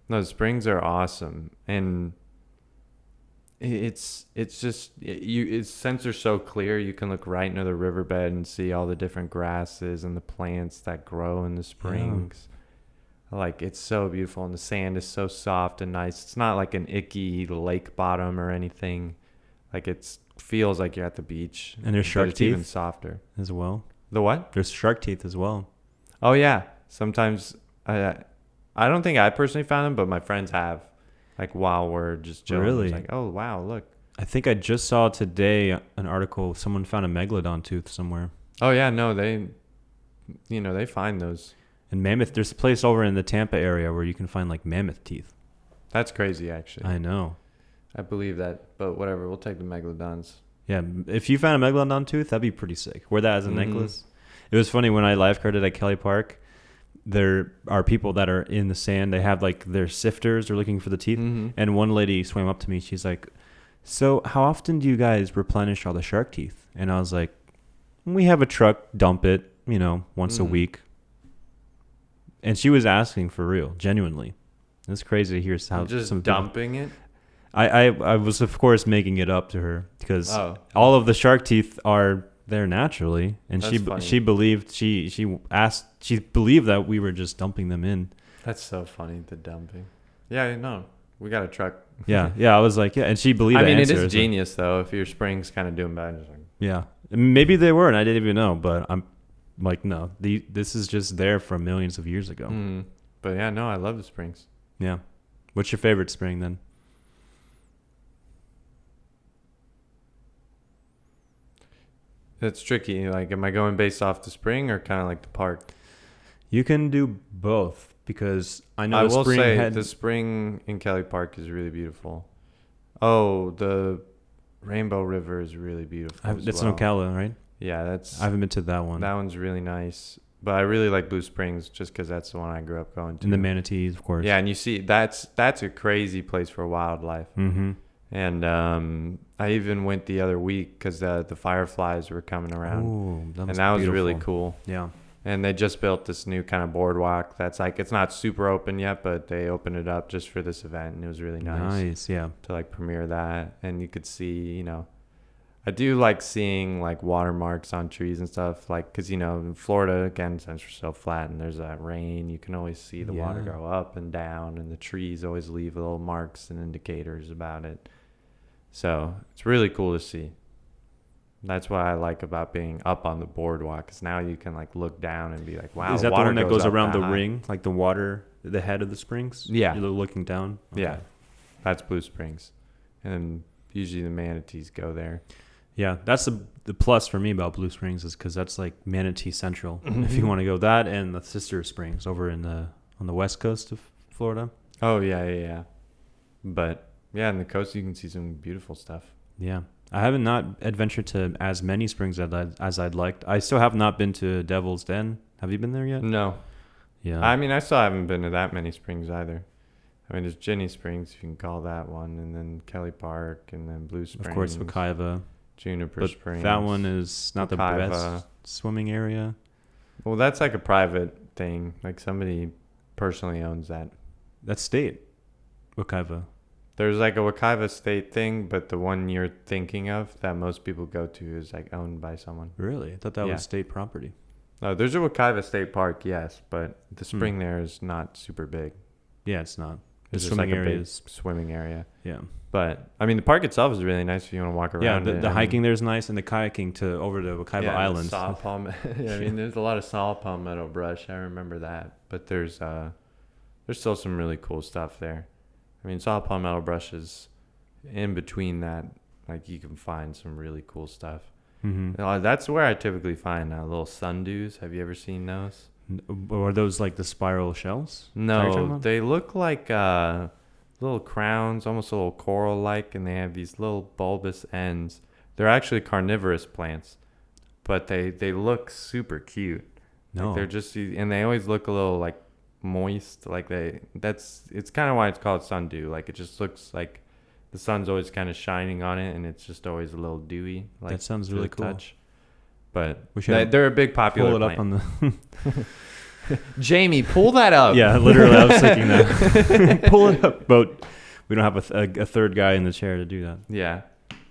the springs are awesome, and it's just its scents are so clear. You can look right into the riverbed and see all the different grasses and the plants that grow in the springs. Like, it's so beautiful, and the sand is so soft and nice. It's not like an icky lake bottom or anything. Like, it feels like you're at the beach. And there's shark it's even teeth softer. as well. The what? There's shark teeth as well. Oh yeah. Sometimes I don't think I personally found them, but my friends have. Like, while we're just chilling. Really? It's like, oh wow, look. I think I just saw today an article. Someone found a megalodon tooth somewhere. Oh yeah, no, they find those. And mammoth, there's a place over in the Tampa area where you can find like mammoth teeth. That's crazy, actually. I know. I believe that, but whatever. We'll take the megalodons. Yeah, if you found a megalodon tooth, that'd be pretty sick. Wear that as a necklace. It was funny when I lifeguarded at Kelly Park. There are people that are in the sand. They have like their sifters. They're looking for the teeth. And one lady swam up to me. She's like, "So how often do you guys replenish all the shark teeth?" And I was like, "We have a truck, dump it, once a week." And she was asking for real, genuinely. It's crazy to hear how just some dumping it. I was of course making it up to her because all of the shark teeth are there naturally, and That's she believed she believed that we were just dumping them in. That's so funny, the dumping. Yeah, no, we got a truck. Yeah. I was like, yeah, and she believed. I mean, it is genius though. If your spring's kind of doing bad, just like, yeah, maybe they were, and I didn't even know. But I'm like, no, this is just there from millions of years ago. But yeah, no, I love the springs. Yeah, what's your favorite spring then? It's tricky. Like, am I going based off the spring or kind of like the park? You can do both because I know I the will spring say the spring in Kelly Park is really beautiful. Oh, the Rainbow River is really beautiful. That's in Ocala, right? Yeah, I haven't been to that one. That one's really nice. But I really like Blue Springs just because that's the one I grew up going to. And the manatees, of course. Yeah, and you see that's a crazy place for wildlife. Mm-hmm. And I even went the other week because the fireflies were coming around. Ooh, that was really cool. Yeah. And they just built this new kind of boardwalk that's like, it's not super open yet, but they opened it up just for this event, and it was really nice. Yeah. To like premiere that. And you could see, I do like seeing like watermarks on trees and stuff, like, because in Florida, again, since we're so flat and there's that rain, you can always see the water go up and down, and the trees always leave little marks and indicators about it. So it's really cool to see. That's what I like about being up on the boardwalk, because now you can like look down and be like, wow. Is that the one that goes around the ring, like the water, the head of the springs? Yeah. You're looking down? Okay. Yeah. That's Blue Springs. And usually the manatees go there. Yeah, that's the plus for me about Blue Springs is because that's like Manatee Central. If you want to go that, and the sister springs over on the west coast of Florida. Oh yeah. But yeah, on the coast you can see some beautiful stuff. Yeah, I haven't not adventured to as many springs as I'd liked. I still have not been to Devil's Den. Have you been there yet? No. Yeah. I mean, I still haven't been to that many springs either. I mean, there's Jenny Springs, if you can call that one, and then Kelly Park, and then Blue Springs. Of course, Wekiva. Juniper But Springs. that one is not Wekiva. the best swimming area. Well, that's like a private thing. Like somebody personally owns that. That's state. Wekiva. There's like a Wekiva state thing, but the one you're thinking of that most people go to is like owned by someone. Really? I thought that was state property. Oh, there's a Wekiva State Park, yes, but the spring there is not super big. Yeah, it's not. It's just like a big swimming area. Yeah. But, I mean, the park itself is really nice if you want to walk around. Yeah, the hiking there is nice, and the kayaking over to Wekiva Islands. Saw palm. Yeah, I mean, there's a lot of saw palmetto brush. I remember that. But there's still some really cool stuff there. I mean, saw palmetto brush is in between that. Like, you can find some really cool stuff. Mm-hmm. That's where I typically find little sundews. Have you ever seen those? Are those like the spiral shells? No, they look like little crowns, almost a little coral-like, and they have these little bulbous ends. They're actually carnivorous plants, but they look super cute. No, like they're just, and they always look a little like moist. Like it's kind of why it's called sundew. Like it just looks like the sun's always kind of shining on it, and it's just always a little dewy. Like that sounds really cool. Touch. But they're a big popular plant. Pull it up on the... Jamie, pull that up. Yeah, literally, I was thinking that. Pull it up. But we don't have a third guy in the chair to do that. Yeah.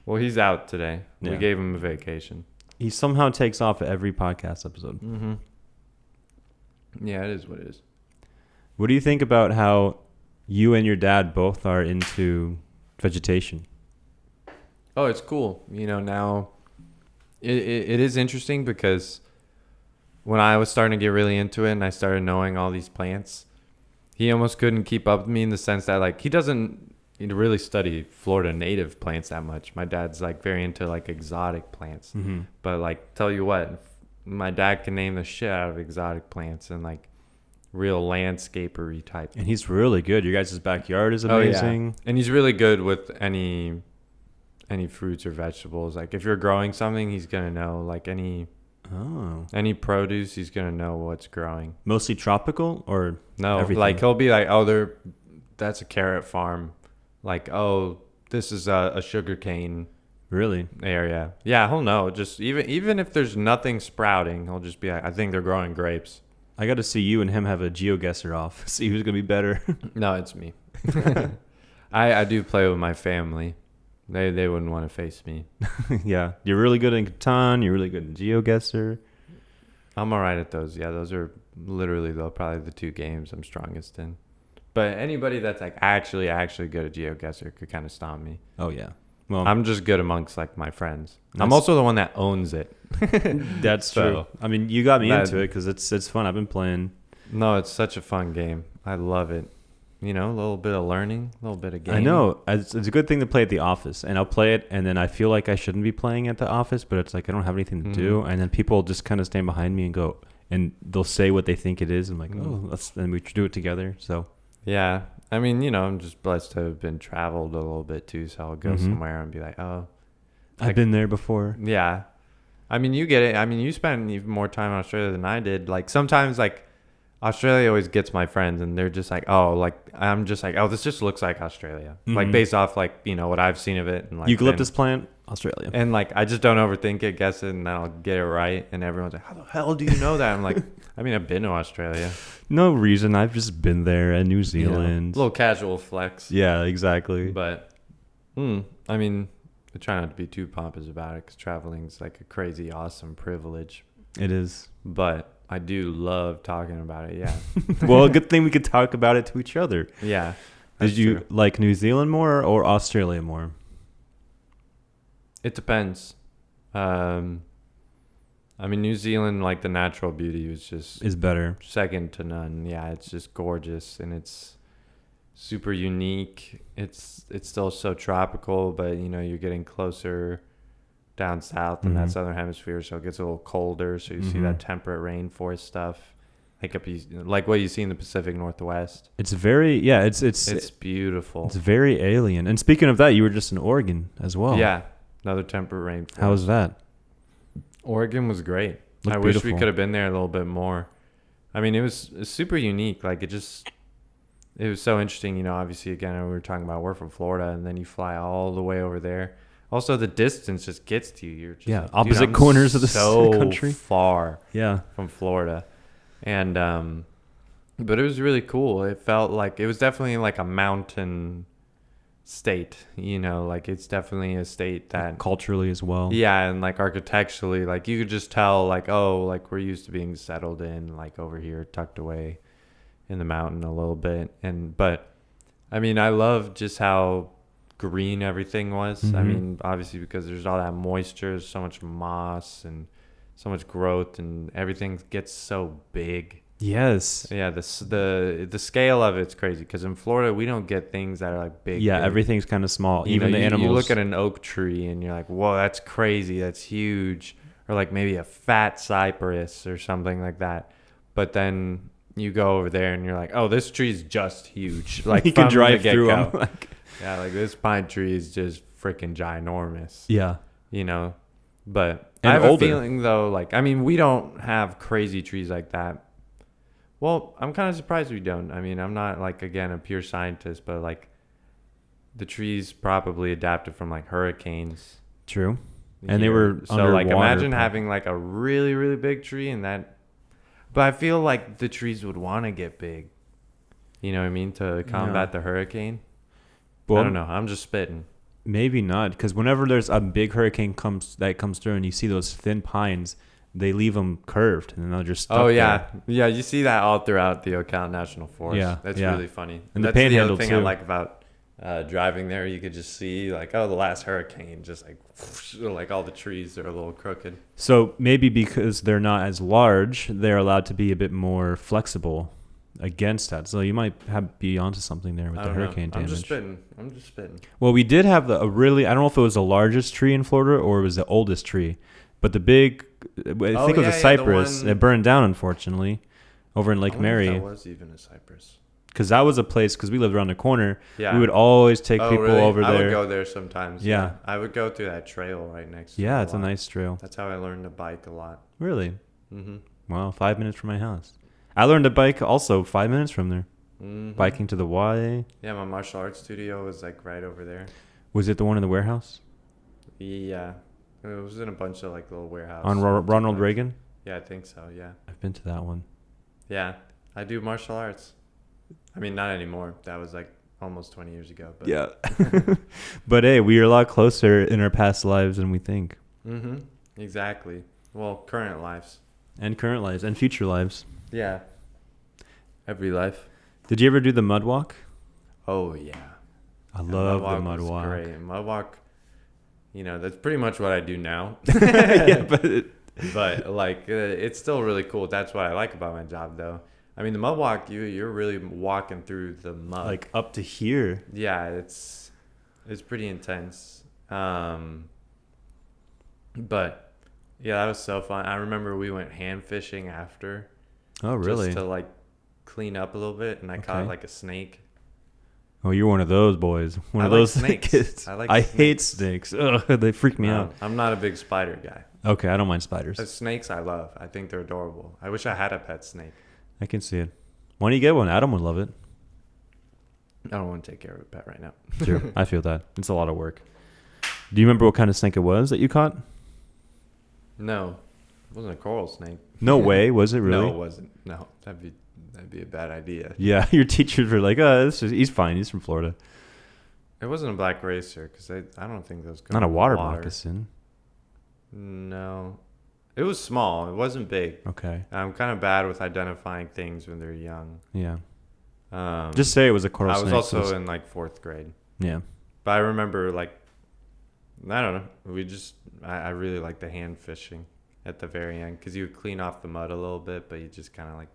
Well, he's out today. Yeah. We gave him a vacation. He somehow takes off at every podcast episode. Mm-hmm. Yeah, it is what it is. What do you think about how you and your dad both are into vegetation? Oh, it's cool. Now it is interesting because when I was starting to get really into it and I started knowing all these plants, he almost couldn't keep up with me in the sense that like he doesn't really study Florida native plants that much. My dad's like very into like exotic plants. Mm-hmm. But like tell you what, my dad can name the shit out of exotic plants and like real landscapery type. And he's really good. Your guys' backyard is amazing. Oh, yeah. And he's really good with any fruits or vegetables. Like if you're growing something, he's gonna know. Like any produce, he's gonna know what's growing. Mostly tropical or no? Everything? Like he'll be like, that's a carrot farm. Like, oh, this is a sugarcane really area. Yeah, he'll know. Just even if there's nothing sprouting, he'll just be like, I think they're growing grapes. I got to see you and him have a GeoGuessr off. See who's gonna be better. No, it's me. I do play with my family. They wouldn't want to face me. Yeah, you're really good in Catan. You're really good in GeoGuessr. I'm all right at those. Yeah, those are literally probably the two games I'm strongest in. But anybody that's like actually good at GeoGuessr could kind of stomp me. Oh yeah. Well, I'm just good amongst like my friends. I'm also the one that owns it. That's true. I mean, you got me into it because it's fun. I've been playing. No, it's such a fun game. I love it. A little bit of learning, a little bit of gaming. I know. It's a good thing to play at the office. And I'll play it, and then I feel like I shouldn't be playing at the office, but it's like I don't have anything to do. And then people just kind of stand behind me and go, and they'll say what they think it is. I'm like, and we do it together. So yeah. I mean, I'm just blessed to have been traveled a little bit too, so I'll go somewhere and be like, oh. I've been there before. Yeah. I mean, you get it. I mean, you spend even more time in Australia than I did. Like, sometimes, like, Australia always gets my friends, and they're just like, oh, like, I'm just like, oh, this just looks like Australia. Mm-hmm. Like, based off, like, what I've seen of it. And like eucalyptus plant, Australia. And, like, I just don't overthink it, guess it, and then I'll get it right. And everyone's like, how the hell do you know that? I'm like, I mean, I've been to Australia. No reason. I've just been there, and New Zealand. A little casual flex. Yeah, exactly. But, I mean, I try not to be too pompous about it because traveling is like a crazy, awesome privilege. It is. But I do love talking about it, yeah. Well, a good thing we could talk about it to each other. Yeah. Did you like New Zealand more or Australia more? It depends. I mean, New Zealand, like the natural beauty is better. Second to none. Yeah, it's just gorgeous and it's super unique. It's still so tropical, but you're getting closer down south in that southern hemisphere, so it gets a little colder. So you see that temperate rainforest stuff, like what you see in the Pacific Northwest. It's very it's beautiful. It's very alien. And speaking of that, you were just in Oregon as well. Yeah, another temperate rainforest. How was that? Oregon was great. Looked I beautiful. wish we could have been there a little bit more. I mean, it was super unique. Like it was so interesting. Obviously, again, we were talking about we're from Florida, and then you fly all the way over there. Also, the distance just gets to you. You're just like, opposite dude, I'm corners of the so country. far Yeah. from Florida. And but it was really cool. It felt like it was definitely like a mountain state, you know, like it's definitely a state that Culturally as well. yeah, and like architecturally, like you could just tell like, oh, like we're used to being settled in like over here tucked away in the mountain a little bit. But I mean, I love just how green everything was. I mean, obviously because there's all that moisture, so much moss and so much growth, and everything gets so big. Yes. Yeah, the scale of it's crazy because in Florida we don't get things that are like big. Yeah, big. everything's kind of small. You Even know, the animals. You look at an oak tree and you're like, whoa, that's crazy, that's huge, or like maybe a fat cypress or something like that. But then you go over there and you're like, oh, this tree's just huge. Like you can drive through them. Yeah, like this pine tree is just freaking ginormous. Yeah. You know, but And I have older. a feeling though, like, I mean, we don't have crazy trees like that. Well, I'm kind of surprised we don't. I mean, I'm not like, again, a pure scientist, but like the trees probably adapted from like hurricanes. True. And they here. were so like underwater, imagine having like a really, really big tree and that. But I feel like the trees would want to get big. You know what I mean? To combat the hurricane. Well, I don't know. I'm just spitting. Maybe not, because whenever there's a big hurricane comes through and you see those thin pines, they leave them curved and then they'll just stuck yeah, there. yeah. You see that all throughout the Ocala National Forest. Yeah, That's yeah. really funny. And the that's the Panhandle other thing I too. like about driving there. You could just see like, oh, the last hurricane, just like whoosh, like all the trees are a little crooked. So maybe because they're not as large, they're allowed to be a bit more flexible against that. So you might be onto something there with the hurricane damage. I'm just spitting. Well, we did have a really, I don't know if it was the largest tree in Florida or it was the oldest tree, but the big, I think it was a cypress. It burned down, unfortunately, over in Lake Mary. That was even a cypress. Because that was a place, because we lived around the corner. Yeah. We would always take people really? over there. I would go there sometimes. Yeah. I would go through that trail right next to Yeah, it's a nice trail. That's how I learned to bike a lot. Really? Mm-hmm. Wow, 5 minutes from my house. I learned to bike also 5 minutes from there. Mm-hmm. Biking to the Y. Yeah, my martial arts studio was like right over there. Was it the one in the warehouse? Yeah. It was in a bunch of like little warehouses. On Ronald Reagan? Yeah, I think so, yeah. I've been to that one. Yeah, I do martial arts. I mean, not anymore. That was like almost 20 years ago. But. Yeah. But hey, we are a lot closer in our past lives than we think. Mm-hmm. Exactly. Well, current lives. And current lives and future lives. Yeah. Every life. Did you ever do the mud walk? Oh, yeah. I love the mud was walk. Great. Mud walk, you know, that's pretty much what I do now. Yeah, but like, it's still really cool. That's what I like about my job, though. I mean, the mud walk, you're really walking through the mud. like up to here. Yeah, it's pretty intense. But yeah, that was so fun. I remember we went hand fishing after. Oh, really? Just to like clean up a little bit, and I caught like a snake. Oh, you're one of those boys. One of like those snakes. kids. I hate snakes. Ugh, they freak me out. I'm not a big spider guy. Okay, I don't mind spiders. Snakes I love. I think they're adorable. I wish I had a pet snake. I can see it. Why don't you get one? Adam would love it. I don't want to take care of a pet right now. True. I feel that. It's a lot of work. Do you remember what kind of snake it was that you caught? No. It wasn't a coral snake. No way. Was it really? No, it wasn't. No. That'd be a bad idea. Yeah, your teachers were like, he's fine. He's from Florida. It wasn't a black racer because I don't think those go Not a in water water. moccasin. No. It was small. It wasn't big. Okay. I'm kind of bad with identifying things when they're young. Yeah. Just say it was a coral snake. I was also in like 4th grade. Yeah. But I remember like, I don't know. I really like the hand fishing at the very end because you would clean off the mud a little bit, but you just kind of like.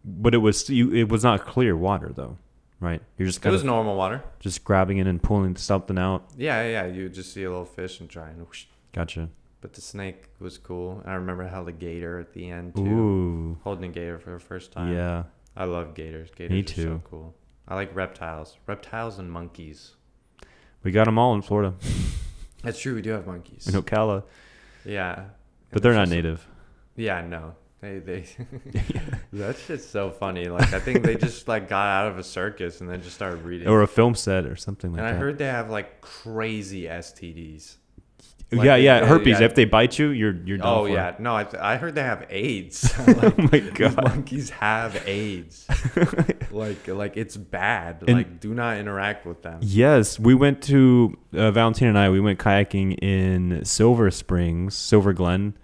But it was not clear water though, right? You're just It was normal water. just grabbing it and pulling something out. Yeah. You would just see a little fish and try and whoosh. Gotcha. But the snake was cool. I remember I held a gator at the end too. Ooh. Holding a gator for the first time. Yeah. I love gators. Gators Me are too. so cool. I like reptiles. Reptiles and monkeys. We got them all in Florida. That's true. We do have monkeys. In Ocala. Yeah. But they're not native. Yeah, no. They That shit's so funny. Like, I think they just like got out of a circus and then just started reading. Or a film set or something like and that. I heard they have like crazy STDs. Herpes. If they bite you, you're done for. Yeah. No, I heard they have AIDS. Like, oh my god. These monkeys have AIDS. like it's bad. And like, do not interact with them. Yes, we went to Valentina and I. We went kayaking in Silver Glen.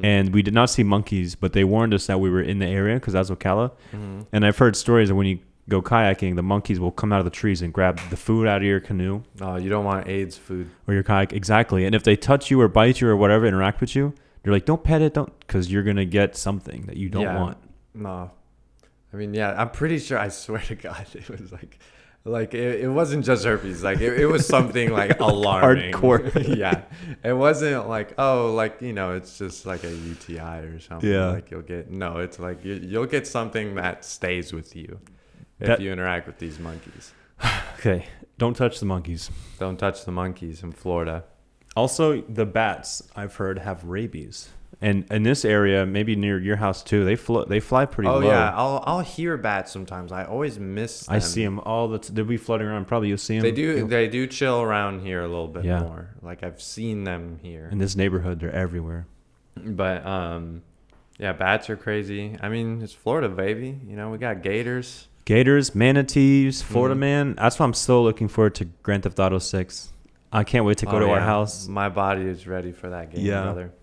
And we did not see monkeys, but they warned us that we were in the area because that's Ocala. And I've heard stories of when you go kayaking, the monkeys will come out of the trees and grab the food out of your canoe. Oh, you don't want AIDS food. Or your kayak. Exactly. And if they touch you or bite you or whatever, interact with you, you're like, don't pet it, because you're going to get something that you don't want. No. I mean, yeah, I'm pretty sure, I swear to God, it was like it wasn't just herpes. Like it was something like alarming. Hardcore. Yeah. It wasn't like, oh, like, it's just like a UTI or something. Yeah. Like it's like you'll get something that stays with you if you interact with these monkeys. Okay. Don't touch the monkeys. Don't touch the monkeys in Florida. Also, the bats, I've heard, have rabies. And in this area, maybe near your house too, they fly pretty low. Oh yeah, I'll hear bats sometimes. I always miss them. I see them all they'll be floating around. Probably you'll see them. They do chill around here a little bit more. Like, I've seen them here. In this neighborhood, they're everywhere. But yeah, bats are crazy. I mean, it's Florida, baby. We got gators. Gators, manatees, Florida man. That's why I'm still looking forward to Grand Theft Auto 6. I can't wait to go to our house. My body is ready for that game, brother.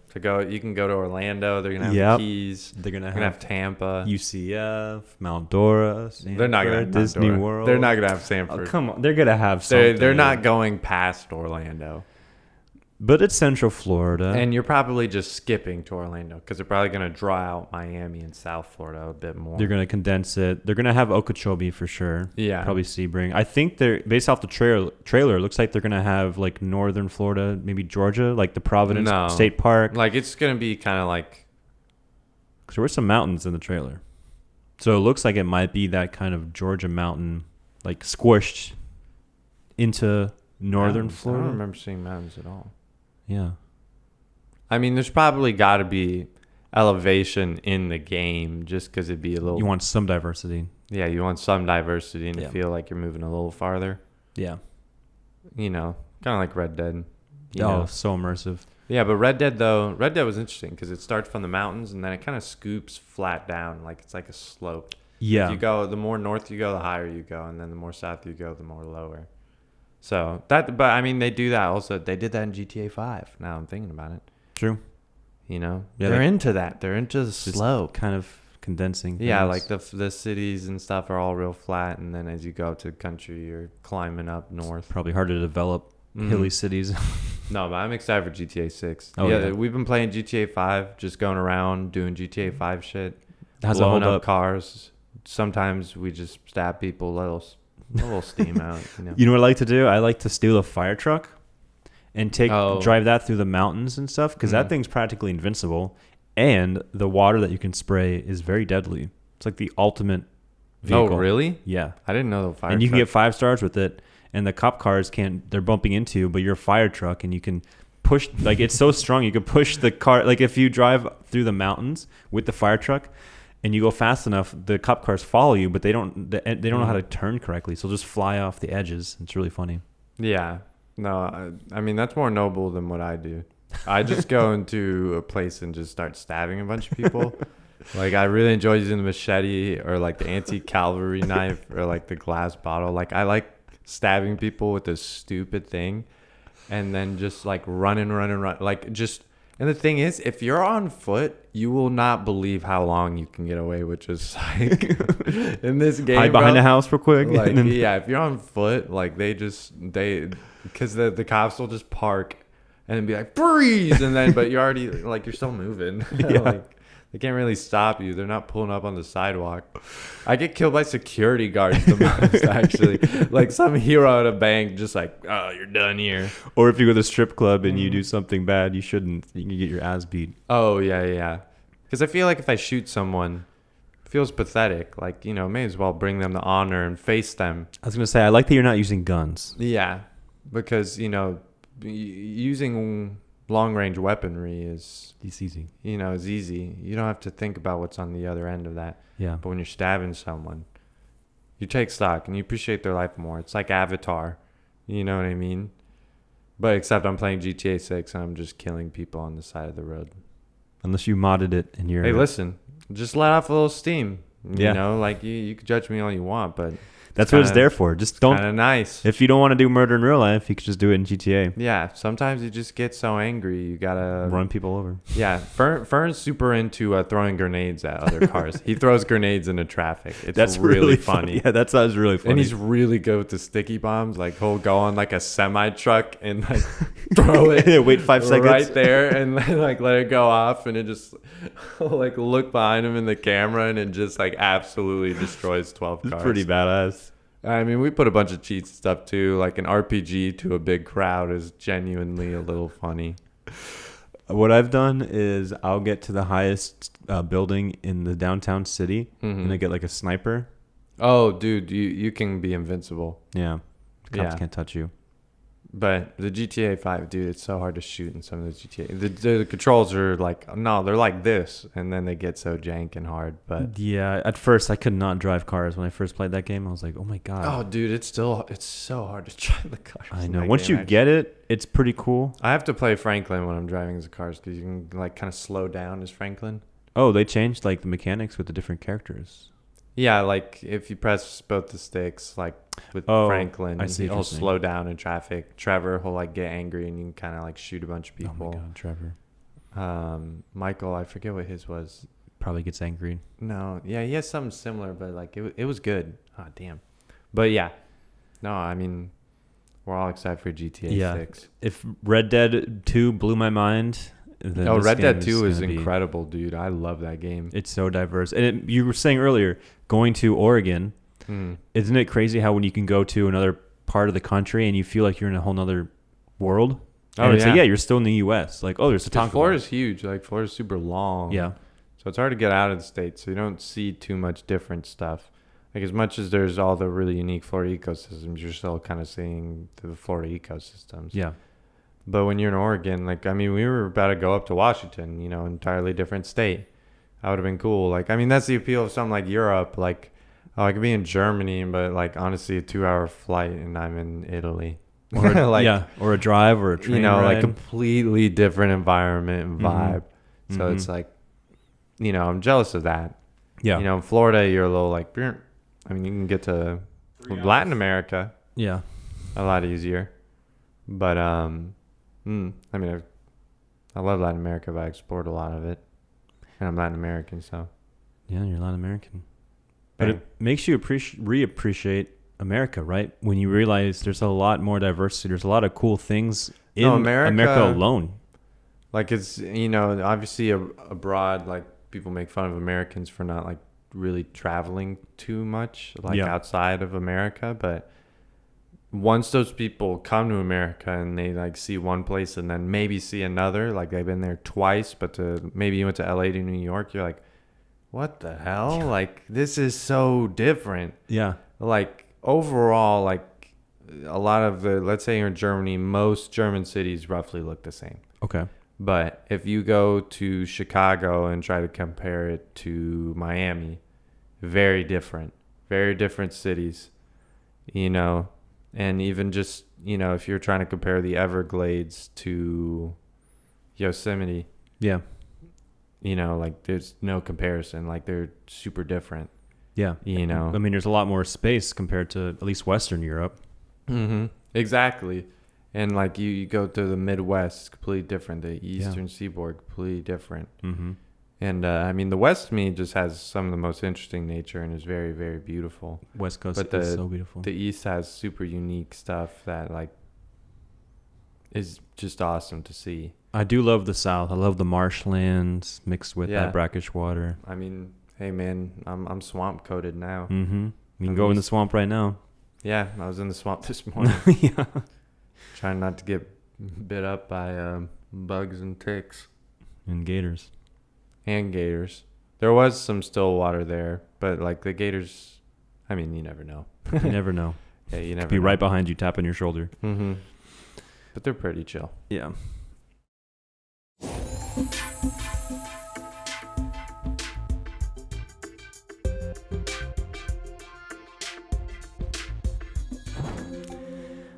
You can go to Orlando. They're gonna have the Keys. They're gonna have Tampa, UCF, Mount Dora. Sanford, they're not gonna have Disney World. They're not gonna have Sanford. Oh, come on, they're gonna have something. They're not going past Orlando. But it's Central Florida, and you're probably just skipping to Orlando because they're probably gonna draw out Miami and South Florida a bit more. They're gonna condense it. They're gonna have Okeechobee for sure. Yeah, probably Sebring. I think they're based off the trailer. It looks like they're gonna have like northern Florida, maybe Georgia, like the Providence State Park. Like, it's gonna be kind of like. Because there were some mountains in the trailer, so it looks like it might be that kind of Georgia mountain, like squished into northern Florida. I don't remember seeing mountains at all. Yeah. I mean, there's probably got to be elevation in the game just because it'd be a little... You want some diversity. Yeah, you want some diversity and to feel like you're moving a little farther. Yeah. Kind of like Red Dead. So immersive. Yeah, but Red Dead was interesting because it starts from the mountains and then it kind of scoops flat down. Like, it's like a slope. Yeah. The more north you go, the higher you go. And then the more south you go, the more lower. So but I mean, they do that also. They did that in GTA 5. Now I'm thinking about it. True. They're into that. They're into the slow kind of condensing. Yeah, things. like the cities and stuff are all real flat, and then as you go to the country, you're climbing up north. Probably hard to develop hilly cities. No, but I'm excited for GTA 6. Oh, yeah. We've been playing GTA 5, just going around doing GTA 5 shit. How's blowing it hold up cars. Sometimes we just stab people, let a little steam out. You know what I like to do? I like to steal a fire truck and drive that through the mountains and stuff, because that thing's practically invincible, and the water that you can spray is very deadly. It's like the ultimate vehicle. Oh, really? Yeah. I didn't know the fire and you truck. can get 5 stars with it, and the cop cars they're bumping into you, but you're a fire truck and you can push, like, it's so strong you can push the car. Like, if you drive through the mountains with the fire truck and you go fast enough, the cop cars follow you, but they don't know how to turn correctly, so they'll just fly off the edges. It's really funny. Yeah. No, I mean, that's more noble than what I do. I just go into a place and just start stabbing a bunch of people. Like, I really enjoy using the machete or like the anti-cavalry knife or like the glass bottle. Like, I like stabbing people with this stupid thing and then just like run. Like, just... And the thing is, if you're on foot, you will not believe how long you can get away with just like in this game. Hide behind the house real quick. Like, yeah, if you're on foot, like because the cops will just park and then be like, freeze, and then but you're already like you're still moving. Yeah. Like, they can't really stop you. They're not pulling up on the sidewalk. I get killed by security guards the most, actually. Like some hero at a bank, just like, oh, you're done here. Or if you go to the strip club and you do something bad, you can get your ass beat. Oh, yeah. Because I feel like if I shoot someone, it feels pathetic. Like, may as well bring them the honor and face them. I was going to say, I like that you're not using guns. Yeah, because, using long range weaponry is It's easy. is easy. You don't have to think about what's on the other end of that. Yeah. But when you're stabbing someone, you take stock and you appreciate their life more. It's like Avatar. You know what I mean? But except I'm playing GTA 6 and I'm just killing people on the side of the road. Unless you modded it and you're... Hey, listen, just let off a little steam. Yeah. You know, like you can judge me all you want, but That's what it's there for. Just don't... Kind of nice. If you don't want to do murder in real life, you could just do it in GTA. Yeah, sometimes you just get so angry, you gotta Run people over. Yeah, Fern's super into throwing grenades at other cars. He throws grenades into traffic. That's really funny. Yeah, that sounds really funny. And he's really good with the sticky bombs. Like he'll go on like a semi truck and like throw it. Yeah, wait 5 seconds right there and like let it go off, and it just like look behind him in the camera, and it just like absolutely destroys 12 cars. It's pretty badass. I mean, we put a bunch of cheats and stuff too. Like an RPG to a big crowd is genuinely a little funny. What I've done is I'll get to the highest building in the downtown city, and I get like a sniper. Oh, dude, you can be invincible. Yeah. Cops can't touch you. But the GTA 5, dude, it's so hard to shoot in some of the GTA. The controls are like, no, they're like this, and then they get so jank and hard. But yeah, at first I could not drive cars. When I first played that game, I was like, oh my God. Oh, dude, it's so hard to drive the cars. I know. Once you get it, it's pretty cool. I have to play Franklin when I'm driving the cars because you can like kind of slow down as Franklin. Oh, they changed like the mechanics with the different characters. Yeah, like if you press both the sticks, like with Franklin, he'll slow down in traffic. Trevor, he'll like get angry and you can kind of like shoot a bunch of people. Oh my God, Trevor. Michael, I forget what his was. Probably gets angry. No, yeah, he has something similar, but like it was good. Oh, damn. But yeah, no, I mean, we're all excited for GTA 6. If Red Dead 2 blew my mind... Red Dead 2 is incredible, dude. I love that game. It's so diverse. And you were saying earlier, going to Oregon, isn't it crazy how when you can go to another part of the country and you feel like you're in a whole nother world? And it's like, you're still in the U.S. Like, oh, there's a Taco Bell. Florida's huge. Like, Florida's super long. Yeah. So it's hard to get out of the state, so you don't see too much different stuff. Like, as much as there's all the really unique Florida ecosystems, you're still kind of seeing the Florida ecosystems. Yeah. But when you're in Oregon, like, I mean, we were about to go up to Washington, entirely different state. That would have been cool. Like, I mean, that's the appeal of something like Europe. Like, I could be in Germany, but, like, honestly, a 2-hour flight and I'm in Italy. Or or a drive or a train ride. Like, completely different environment and vibe. So it's like, I'm jealous of that. Yeah. In Florida, you're a little like, I mean, you can get to Latin America. Yeah. A lot easier. But, I mean, I love Latin America, but I explored a lot of it. And I'm Latin American, so. Yeah, you're Latin American. But it makes you reappreciate America, right? When you realize there's a lot more diversity. There's a lot of cool things in America alone. Like, it's, obviously abroad, like, people make fun of Americans for not, like, really traveling too much, like, outside of America. But once those people come to America and they like see one place and then maybe see another, like they've been there twice, but maybe you went to LA to New York, you're like, what the hell? Like, this is so different. Yeah. Like, overall, like a lot of let's say you're in Germany, most German cities roughly look the same. Okay. But if you go to Chicago and try to compare it to Miami, very different cities, And even just, if you're trying to compare the Everglades to Yosemite. Yeah. Like, there's no comparison. Like, they're super different. Yeah. I mean, there's a lot more space compared to at least Western Europe. Mm-hmm. Exactly. And, like, you go to the Midwest, completely different. The Eastern Seaboard, completely different. Mm-hmm. And, I mean, the West, to me, just has some of the most interesting nature and is very, very beautiful. West Coast is so beautiful. The East has super unique stuff that, like, is just awesome to see. I do love the South. I love the marshlands mixed with that brackish water. I mean, hey, man, I'm swamp coated now. Mm-hmm. You can go in the swamp right now. Yeah, I was in the swamp this morning. Yeah. Trying not to get bit up by bugs and ticks. And gators. There was some still water there, but like the gators, I mean, you never know. You never know. Yeah, you never Could be right behind you, tapping your shoulder. Mm-hmm. But they're pretty chill. Yeah.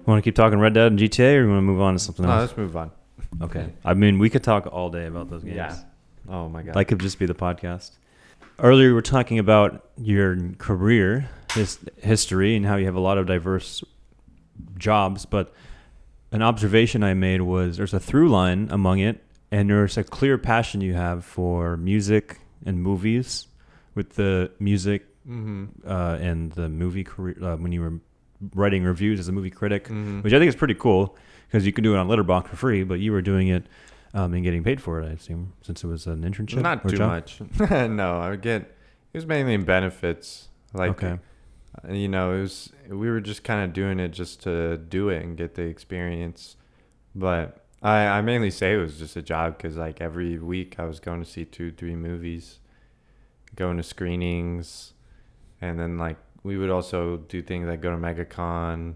Want to keep talking Red Dead and GTA, or you want to move on to something No, else? let's move on. Okay. I mean, we could talk all day about those games. Yeah. Oh my god. That could just be the podcast. Earlier, we were talking about your career history and how you have a lot of diverse jobs, but an observation I made was there's a through line among it, and there's a clear passion you have for music and movies, with the music and the movie career when you were writing reviews as a movie critic, which I think is pretty cool because you can do it on Letterboxd for free, but you were doing it and getting paid for it, I assume, since it was an internship. Not too much. No, it was mainly in benefits. Like, okay. You know, we were just kind of doing it just to do it and get the experience. But I mainly say it was just a job because, like, every week I was going to see 2-3 movies, going to screenings, and then, like, we would also do things like go to MegaCon.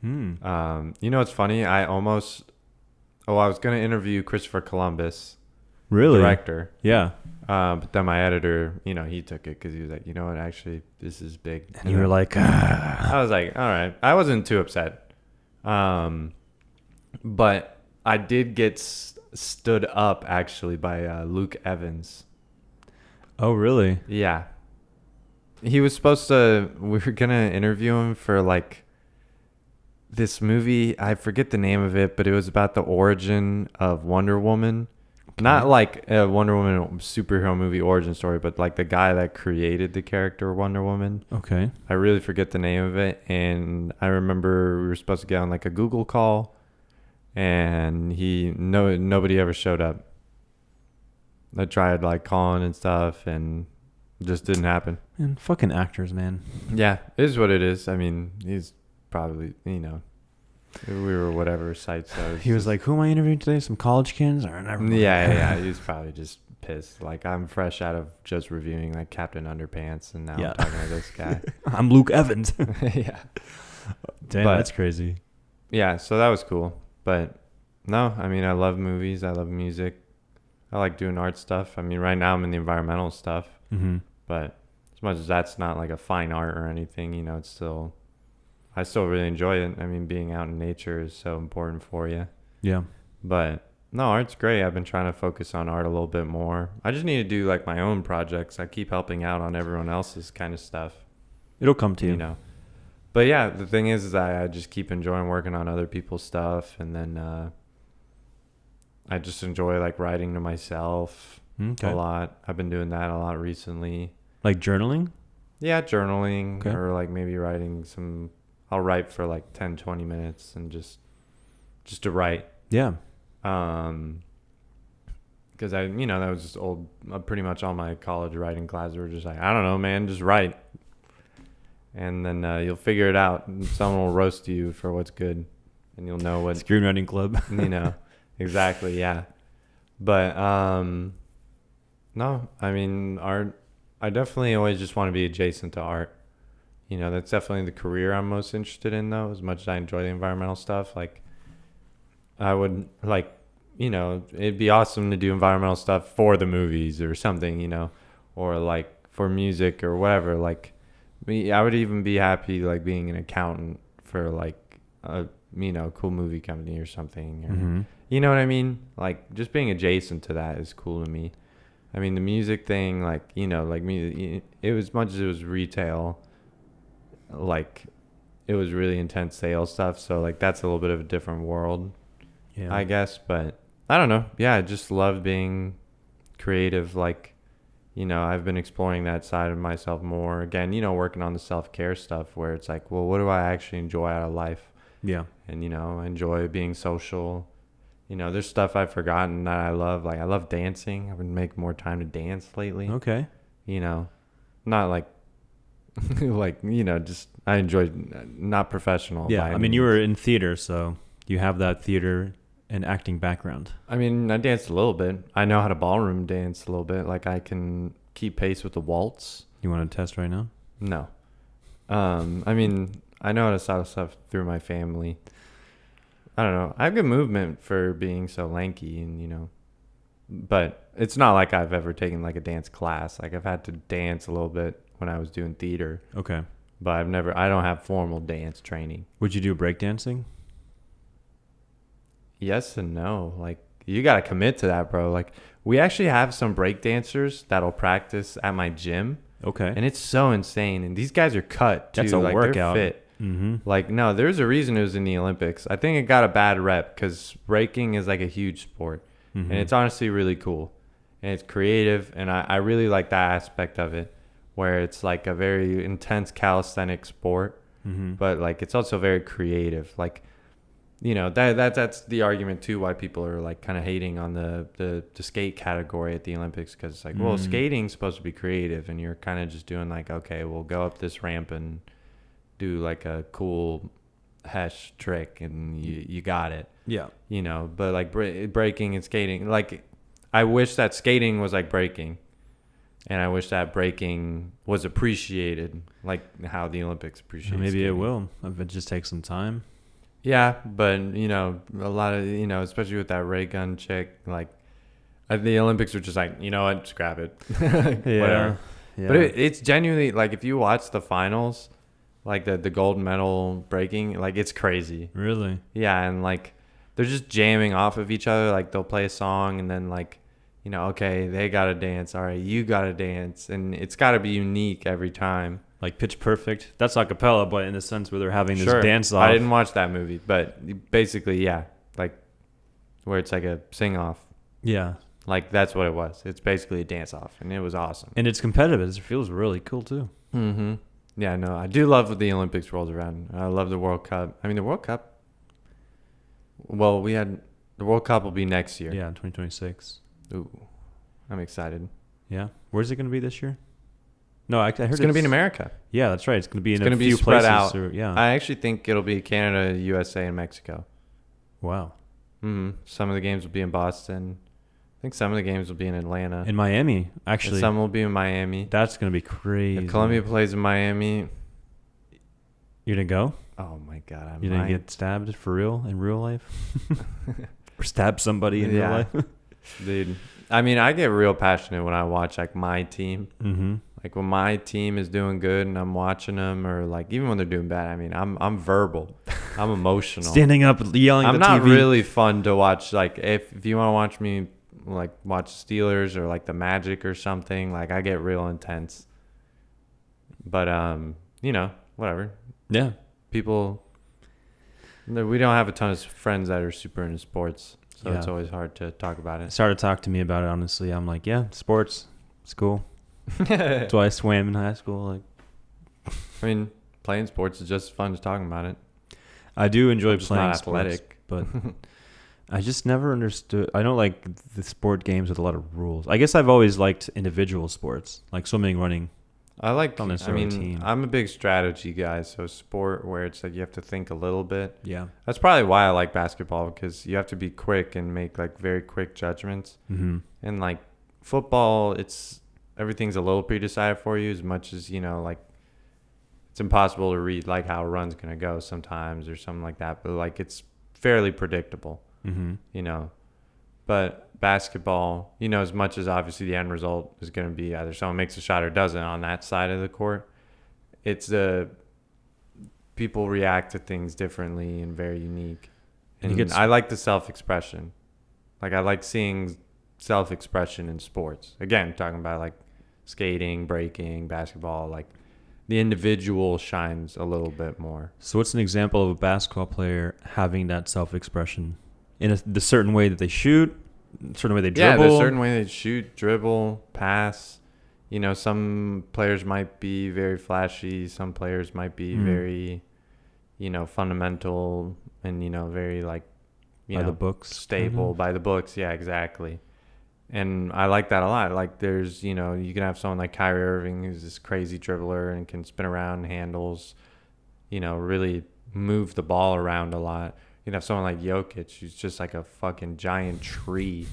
You know, it's funny. I was going to interview Christopher Columbus, Really? director. Yeah. But then my editor, you know, he took it because he was like, you know what, actually, this is big. And you were like, I was like, all right. I wasn't too upset. But I did get stood up, actually, by Luke Evans. oh, really? Yeah. He was supposed to, we were going to interview him for, like, this movie. I forget the name of it, but it was about the origin of Wonder Woman. Okay. Not like a Wonder Woman superhero movie origin story, but like the guy that created the character Wonder Woman. Okay. I really forget the name of it. And I remember we were supposed to get on like a Google call, and nobody ever showed up. I tried like calling and stuff, and it just didn't happen. And fucking actors, man. Yeah, it is what it is. I mean, he's probably, you know, we were whatever site. So he was like, who am I interviewing today? Some college kids? Or never mind. Yeah. He was probably just pissed. Like, I'm fresh out of just reviewing like Captain Underpants, and now I'm talking to this guy. I'm Luke Evans. Yeah. Damn, that's crazy. Yeah, so that was cool. But no, I mean, I love movies. I love music. I like doing art stuff. I mean, right now I'm in the environmental stuff. But as much as that's not like a fine art or anything, you know, I still really enjoy it. I mean, being out in nature is so important for you. Yeah. But no, art's great. I've been trying to focus on art a little bit more. I just need to do like my own projects. I keep helping out on everyone else's kind of stuff. It'll come to you. You know. But yeah, the thing is I just keep enjoying working on other people's stuff. And then I just enjoy like writing to myself a lot. I've been doing that a lot recently. Like journaling? Yeah, journaling. Okay. Or like maybe writing some... I'll write for like 10, 20 minutes and just to write. Yeah. Because that was just pretty much all my college writing classes were just like, I don't know, man, just write. And then you'll figure it out. And someone will roast you for what's good. And you'll know what... Screenwriting club. Exactly, yeah. But, no, I mean, art, I definitely always just want to be adjacent to art. You know, that's definitely the career I'm most interested in, though, as much as I enjoy the environmental stuff. Like, I would, like, you know, it'd be awesome to do environmental stuff for the movies or something, you know, or, like, for music or whatever. Like, I would even be happy, like, being an accountant for, like, a, you know, cool movie company or something. Or, you know what I mean? Like, just being adjacent to that is cool to me. I mean, the music thing, like, you know, like, me, it was much as it was retail. Like, it was really intense sales stuff, so like that's a little bit of a different world, I guess. But I don't know. Yeah, I just love being creative. Like, you know, I've been exploring that side of myself more. Again, you know, working on the self-care stuff where it's like, well, what do I actually enjoy out of life? Yeah. And, you know, I enjoy being social. You know, there's stuff I've forgotten that I love. Like, I love dancing. I've been making more time to dance lately. Okay. You know, not like like, you know, just I enjoy, not professional. Yeah, I mean, you were in theater, so you have that theater and acting background. I mean, I danced a little bit. I know how to ballroom dance a little bit. Like, I can keep pace with the waltz. You want to test right now? No. I mean, I know how to style stuff through my family. I don't know. I have good movement for being so lanky, and, you know, but it's not like I've ever taken like a dance class. Like, I've had to dance a little bit when I was doing theater. Okay. But I don't have formal dance training. Would you do breakdancing? yes and no. Like, you got to commit to that, bro. Like, we actually have some break dancers that'll practice at my gym. Okay. And it's so insane. And these guys are cut, too. That's a like, workout. They're fit. Mm-hmm. Like, no, there's a reason it was in the Olympics. I think it got a bad rep because breaking is like a huge sport. Mm-hmm. And it's honestly really cool. And it's creative. And I really like that aspect of it, where it's like a very intense calisthenic sport. Mm-hmm. But, like, it's also very creative. Like, you know, that's the argument, too, why people are, like, kind of hating on the skate category at the Olympics. Because it's like, well, skating's supposed to be creative. And you're kind of just doing, like, okay, we'll go up this ramp and do like a cool hesh trick and you got it. Yeah. You know, but like breaking and skating, like I wish that skating was like breaking, and I wish that breaking was appreciated like how the Olympics appreciate Maybe skating. it will if it just takes some time. Yeah, but you know, a lot of, you know, especially with that ray gun chick, like the Olympics were just like, you know what, scrap it. Whatever. Yeah. But it's genuinely like, if you watch the finals, like the gold medal breaking, like it's crazy. Really? Yeah, and like they're just jamming off of each other. Like they'll play a song and then like, you know, okay, they got to dance. All right, you got to dance. And it's got to be unique every time. Like Pitch Perfect. That's a cappella, but in the sense where they're having this Sure. dance off. I didn't watch that movie, but basically, yeah, like where it's like a sing off. Yeah. Like that's what it was. It's basically a dance off, and it was awesome. And it's competitive. It feels really cool too. Mm-hmm. Yeah, no, I do love when the Olympics rolls around. I love the World Cup. I mean, the World Cup. Well, the World Cup will be next year. Yeah, 2026. Ooh, I'm excited. Yeah. Where's it going to be this year? No, I heard It's going to be in America. Yeah, that's right. It's going to be in It's a going to be few spread places. out. Yeah. I actually think it'll be Canada, USA, and Mexico. Wow. Mm-hmm. Some of the games will be in Boston. I think some of the games will be in Atlanta. In Miami, actually. And some will be in Miami. That's going to be crazy. If Colombia plays in Miami. You're going to go? Oh, my God. You didn't get stabbed for real in real life? Or stab somebody in real life? Dude. I mean, I get real passionate when I watch, like, my team. Mm-hmm. Like, when my team is doing good and I'm watching them, or, like, even when they're doing bad, I mean, I'm verbal. I'm emotional. Standing up, yelling at the TV. I'm not really fun to watch. Like, if you want to watch me, like, watch Steelers or, like, the Magic or something, like, I get real intense. But, you know, whatever. Yeah. People, we don't have a ton of friends that are super into sports, so Yeah. it's always hard to talk about it. Started to talk to me about it, honestly. I'm like, yeah, sports. It's cool. That's why I swam in high school. Like, I mean, playing sports is just fun as talking about it. I do enjoy I'm just playing not sports, athletic. but I just never understood. I don't like the sport games with a lot of rules. I guess I've always liked individual sports, like swimming, running. I like, Not necessarily team. I'm a big strategy guy, so sport where it's like you have to think a little bit. Yeah. That's probably why I like basketball, because you have to be quick and make like very quick judgments. Mm-hmm. And like football, everything's a little pre-decided for you, as much as, you know, like it's impossible to read like how a run's going to go sometimes or something like that. But like it's fairly predictable, Mm-hmm. you know. But basketball, you know, as much as obviously the end result is going to be either someone makes a shot or doesn't on that side of the court, it's people react to things differently and very unique. And I like the self-expression. Like I like seeing self-expression in sports. Again, talking about like skating, breaking, basketball, like the individual shines a little bit more. So what's an example of a basketball player having that self-expression in the certain way that they shoot, certain way they dribble? Yeah, there's a certain way they shoot, dribble, pass. You know, some players might be very flashy. Some players might be very, you know, fundamental and, you know, very like, by the books. Stable, by the books. Yeah, exactly. And I like that a lot. Like there's, you know, you can have someone like Kyrie Irving who's this crazy dribbler and can spin around, handles, you know, really move the ball around a lot. You can have someone like Jokic who's just like a fucking giant tree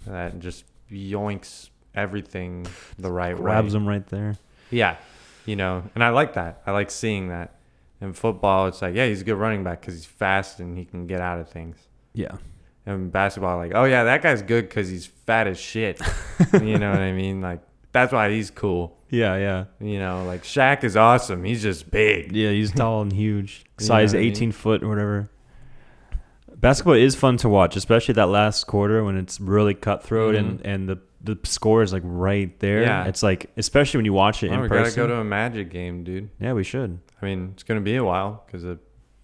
that just yoinks everything the right way. Grabs them right there. Yeah, you know, and I like that. I like seeing that. In football, it's like, yeah, he's a good running back because he's fast and he can get out of things. Yeah. And basketball, like, oh, yeah, that guy's good because he's fat as shit. You know what I mean? Like, that's why he's cool. Yeah, yeah. You know, like, Shaq is awesome. He's just big. Yeah, he's tall and huge. Size 18 foot or whatever. Basketball is fun to watch, especially that last quarter when it's really cutthroat and the score is like right there. Yeah. It's like, especially when you watch it in we person. got to go to a Magic game, dude. Yeah, we should. I mean, it's going to be a while because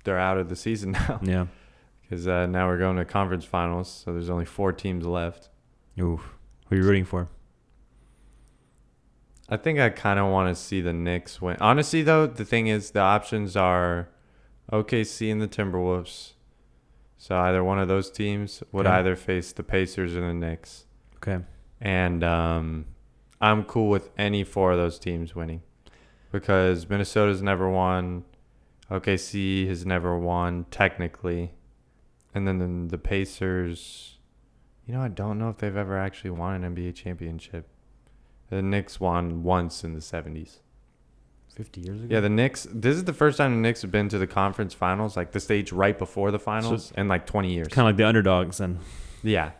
they're out of the season now. Yeah. Because now we're going to conference finals, so there's only 4 teams left. Oof. Who are you rooting for? I think I kind of want to see the Knicks win. Honestly, though, the thing is the options are OKC and the Timberwolves. So either one of those teams would either face the Pacers or the Knicks. Okay. And I'm cool with any 4 of those teams winning because Minnesota's never won. OKC has never won technically. And then the Pacers, I don't know if they've ever actually won an NBA championship. The Knicks won once in the 70s. 50 years ago? Yeah, the Knicks. This is the first time the Knicks have been to the conference finals, like the stage right before the finals, in like 20 years. Kind of like the underdogs then. Yeah.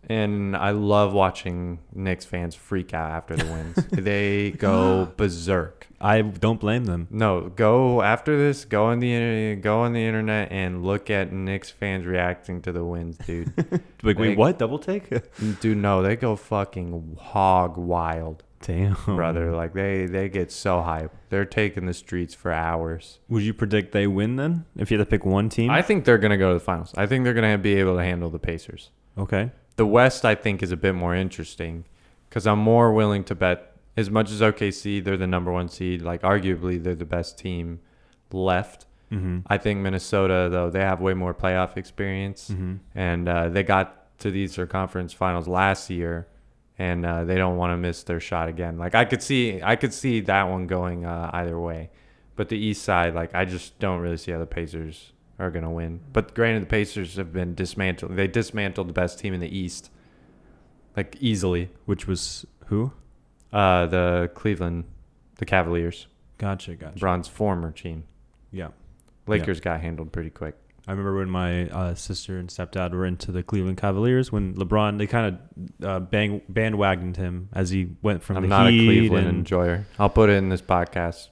And I love watching Knicks fans freak out after the wins. They go berserk. I don't blame them. No, go after this. Go on the internet and look at Knicks fans reacting to the wins, dude. Like, wait, what? Double take? Dude, no, they go fucking hog wild. Damn, brother. Like they get so hype. They're taking the streets for hours. Would you predict they win then? If you had to pick one team? I think they're gonna go to the finals. I think they're gonna be able to handle the Pacers. Okay. The West, I think, is a bit more interesting because I'm more willing to bet. As much as OKC, they're the number 1 seed. Like, arguably, they're the best team left. Mm-hmm. I think Minnesota, though, they have way more playoff experience. Mm-hmm. And they got to the Eastern Conference Finals last year, and they don't want to miss their shot again. Like, I could see that one going either way. But the East side, like, I just don't really see how the Pacers are going to win. But granted, the Pacers have been dismantled. They dismantled the best team in the East, like, easily. Which was who? The Cavaliers. Gotcha. Bron's former team. Yeah. Lakers got handled pretty quick. I remember when my sister and stepdad were into the Cleveland Cavaliers when LeBron, they kind of bandwagoned him as he went from the Heat. I'm not a Cleveland enjoyer. I'll put it in this podcast.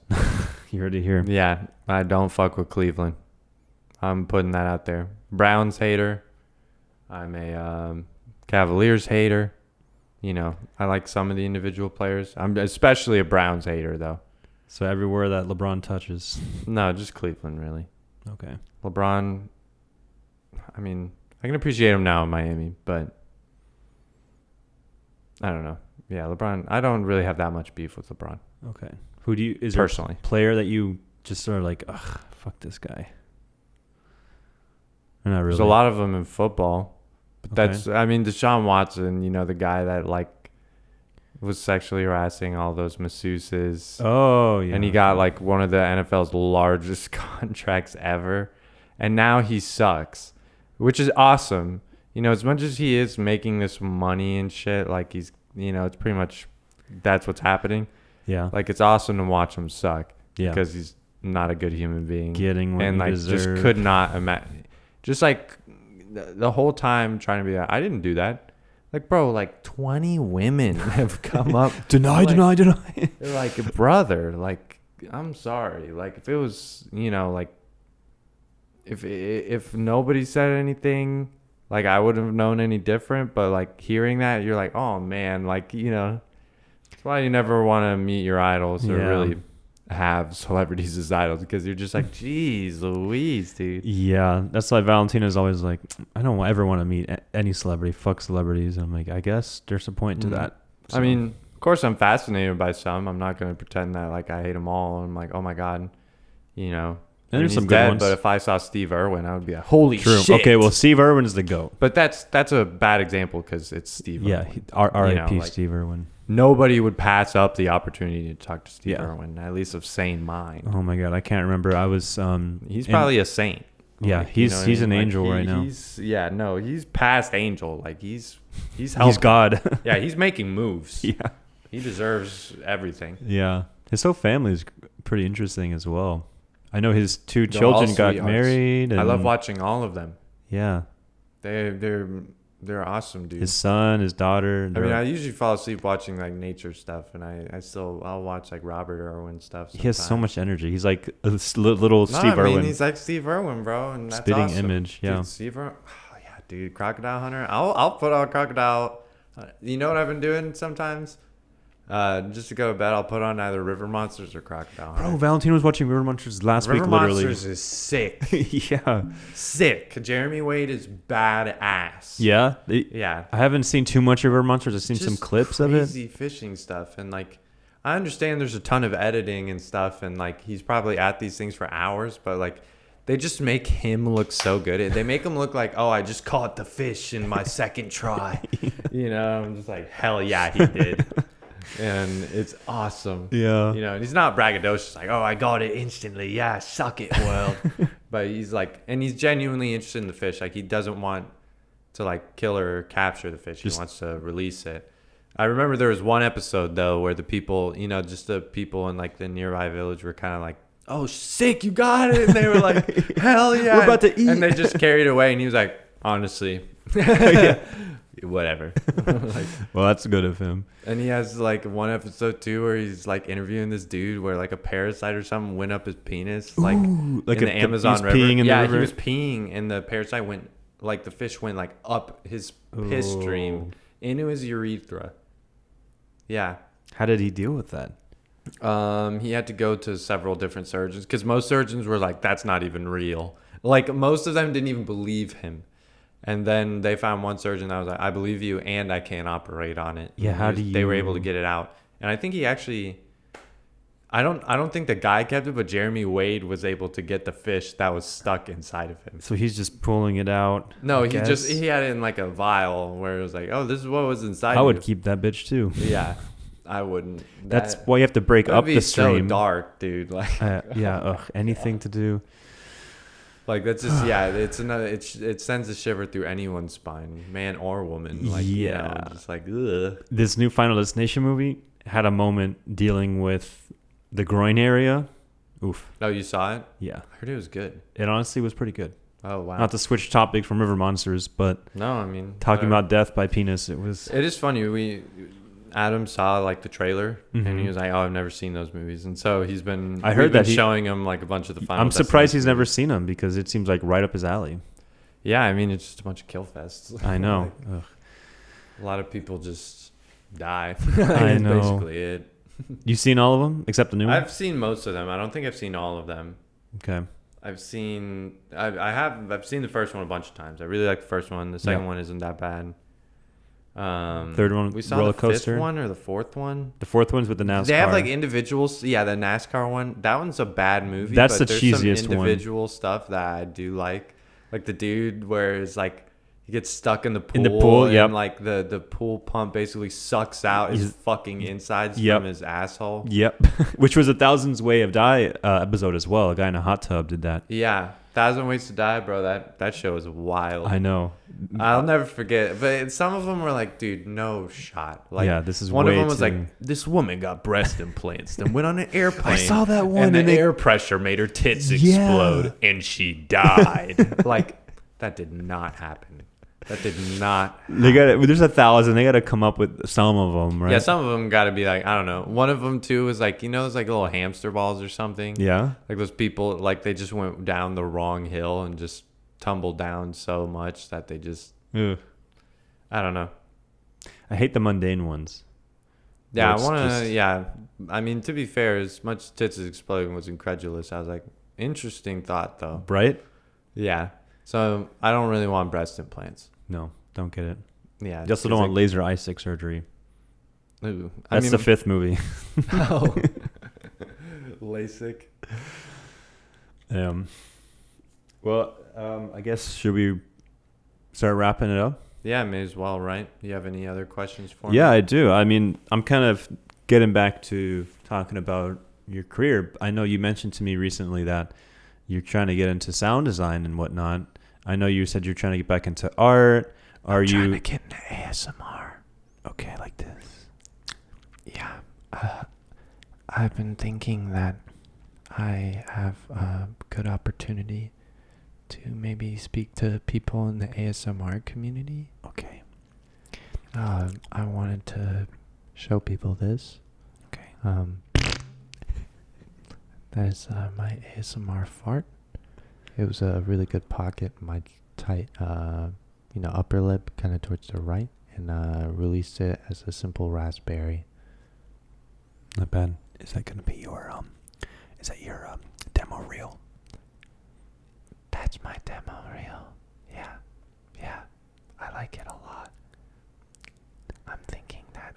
You heard it here. Yeah, I don't fuck with Cleveland. I'm putting that out there. Browns hater. I'm a Cavaliers hater. I like some of the individual players. I'm especially a Browns hater, though. So everywhere that LeBron touches. No, just Cleveland, really. Okay. LeBron, I mean, I can appreciate him now in Miami, but I don't know. Yeah, LeBron, I don't really have that much beef with LeBron. Okay. Who do you, is personally, there a player that you just sort of like, ugh, fuck this guy? Not really. There's a lot of them in football. But that's, I mean, Deshaun Watson, the guy that, like, was sexually harassing all those masseuses. Oh, yeah. And he got, like, one of the NFL's largest contracts ever. And now he sucks, which is awesome. As much as he is making this money and shit, like, he's, it's pretty much, that's what's happening. Yeah. Like, it's awesome to watch him suck. Yeah. Because he's not a good human being. Getting what and, like, deserve. just could not imagine. Just, like, the whole time trying to be I didn't do that. Like, bro, like 20 women have come up. Deny. They're like, brother, like, I'm sorry. Like, if it was, like, if nobody said anything, like, I wouldn't have known any different. But, like, hearing that, you're like, oh, man, like, that's why you never want to meet your idols or really have celebrities as idols, because you're just like, geez Louise, dude. Yeah, that's why Valentina's always like, I don't ever want to meet any celebrity. Fuck celebrities. And I'm like, I guess there's a point to that. So. I mean, of course I'm fascinated by some. I'm not going to pretend that, like, I hate them all. I'm like, oh my god, And there's some good dead, ones. but if I saw Steve Irwin, I would be like, holy True. shit. Okay, well, Steve Irwin's the GOAT. But that's a bad example because it's Steve Yeah, Irwin. R.I.P. Like, Steve Irwin. Nobody would pass up the opportunity to talk to Steve Irwin, at least of sane mind. Oh my god, I can't remember. I was he's probably a saint. Yeah, like, he's an angel right now. He's past angel. Like, he's helping. He's God. Yeah, he's making moves. Yeah. He deserves everything. Yeah. His whole family is pretty interesting as well. I know his 2 children got married. And I love watching all of them. Yeah. They're They're awesome, dude. His son, his daughter. I mean, I usually fall asleep watching like nature stuff, and I'll watch like Robert Irwin stuff. Sometimes. He has so much energy. He's like a little No, Steve Irwin. he's like Steve Irwin, bro, and that's spitting awesome. image. Yeah, Dude, Steve Irwin. Oh, yeah, dude, Crocodile Hunter. I'll put on Crocodile. You know what I've been doing sometimes? Just to go to bed, I'll put on either River Monsters or Crocodile Hunter. bro. Valentino was watching River Monsters last River week. Literally, Monsters is sick. yeah, Sick. Jeremy Wade is badass. yeah. Yeah. I haven't seen too much of River Monsters. I've seen some clips of it. Crazy fishing stuff, and like, I understand there's a ton of editing and stuff, and like he's probably at these things for hours, but like, they just make him look so good. They make him look like, oh, I just caught the fish in my second try. You know, I'm just like, hell yeah, he did. And it's awesome. Yeah. You know, and he's not braggadocious like, oh, I got it instantly. Yeah, suck it, world. But he's like, and he's genuinely interested in the fish. Like, he doesn't want to like kill or capture the fish. He wants to release it. I remember there was one episode though where the people, you know, just the people in like the nearby village were kind of like, oh, sick, you got it. And they were like, hell yeah. We're about to eat. And they just carried away. And he was like, honestly, yeah, whatever. Like, well, that's good of him. and he has like one episode too where he's like interviewing this dude where like a parasite or something went up his penis, like, Ooh, like in the Amazon he was River. peeing in the river? He was peeing, and the parasite went, like the fish went like up his piss stream into his urethra. Yeah. How did he deal with that? He had to go to several different surgeons because most surgeons were like, that's not even real. Like, most of them didn't even believe him. And then they found one surgeon that was like, I believe you, and I can't operate on it. Yeah, how do They were you- able to get it out. And I think he actually, I don't think the guy kept it, but Jeremy Wade was able to get the fish that was stuck inside of him. So he's just pulling it out. No, I he guess? he had it in like a vial where it was like, oh, this is what was inside. I would you. keep that bitch too. Yeah, I wouldn't. That's why you have to break That'd up be the stream. so dark, dude. Like, Yeah, anything to do. like that's just it's another. It sends a shiver through anyone's spine, man or woman. Like, you know, Yeah. just like ugh. This new Final Destination movie had a moment dealing with the groin area. Oof. Oh, you saw it? Yeah. I heard it was good. It honestly was pretty good. Oh wow. Not to switch topic from River Monsters, but No, I mean talking whatever. about death by penis, it was. It is funny. Adam saw like the trailer and he Mhm. was like, "Oh, I've never seen those movies," and so he's been. I heard we've been that he- showing him like a bunch of the final. I'm surprised he's Destination never movies. seen them because it seems like right up his alley. Yeah, I mean it's just a bunch of kill fests. I know. Like, Ugh. a lot of people just die. I That's know. basically it. You seen all of them except the new one? I've seen most of them. I don't think I've seen all of them. Okay. I've seen I've seen the first one a bunch of times. I really like the first one. The second Yeah. one isn't that bad. Third one, we saw roller the coaster. fifth one or the fourth one. The fourth one's with the NASCAR. They have like individuals. Yeah, the NASCAR one. That one's a bad movie. That's but the there's cheesiest some one. individual stuff that I do like the dude where it's like he gets stuck in the pool. In the pool, and yep. like the pool pump basically sucks out his fucking insides Yep. from his asshole. Yep. Which was a Thousand's Way of Die episode as well. A guy in a hot tub did that. Yeah, 1,000 Ways to Die, bro. That show is wild. I know. I'll never forget. But some of them were like, dude, no shot. Like, Yeah, this is one way of them was too- like, this woman got breast implants, then went on an airplane. I saw that one, and and the they- air pressure made her tits Yeah. explode, and she died. Like, that did not happen. That did not. They got there's 1,000. They got to come up with some of them, right? Yeah, some of them got to be like, I don't know. One of them too was like, you know, those like little hamster balls or something. Yeah. Like those people, like they just went down the wrong hill and just tumbled down so much that they just, Ugh. I don't know. I hate the mundane ones. Yeah, Where I it's want to. just- Yeah, I mean, to be fair, as much tits as exploding was incredulous. I was like, interesting thought though. Right? Yeah. So I don't really want breast implants. No, don't get it. Yeah. You also don't want laser eye stick surgery. Ooh, That's the fifth movie. Oh. LASIK. Well, I guess should we start wrapping it up? Yeah, may as well, right? You have any other questions for me? Yeah, I do. I mean, I'm kind of getting back to talking about your career. I know you mentioned to me recently that you're trying to get into sound design and whatnot. I know you said you're trying to get back into art. I'm trying to get into ASMR. Okay, like this? Yeah. I've been thinking that I have a good opportunity to maybe speak to people in the ASMR community. Okay. I wanted to show people this. Okay. That is my ASMR fart. It was a really good pocket, my tight, upper lip, kind of towards the right, and released it as a simple raspberry. Not bad. Is that gonna be your demo reel? That's my demo reel. Yeah, I like it a lot. I'm thinking that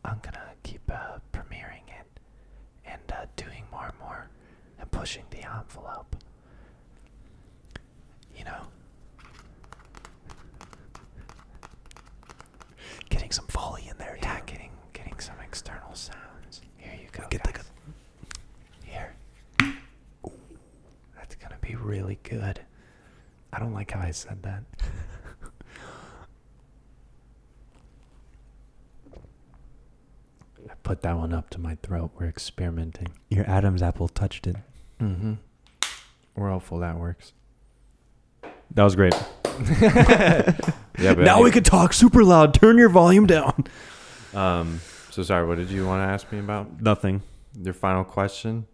I'm gonna keep premiering it and doing more and more and pushing the envelope. Getting some Foley in there. Yeah, getting some external sounds. Here you go, Get guys. Here. Ooh, that's gonna be really good. I don't like how I said that. I put that one up to my throat. We're experimenting. Your Adam's apple touched it. Mm-hmm. We're hopeful that works. That was great. Yeah, but Now we can talk super loud. Turn your volume down. So sorry, what did you want to ask me about? Nothing. Your final question?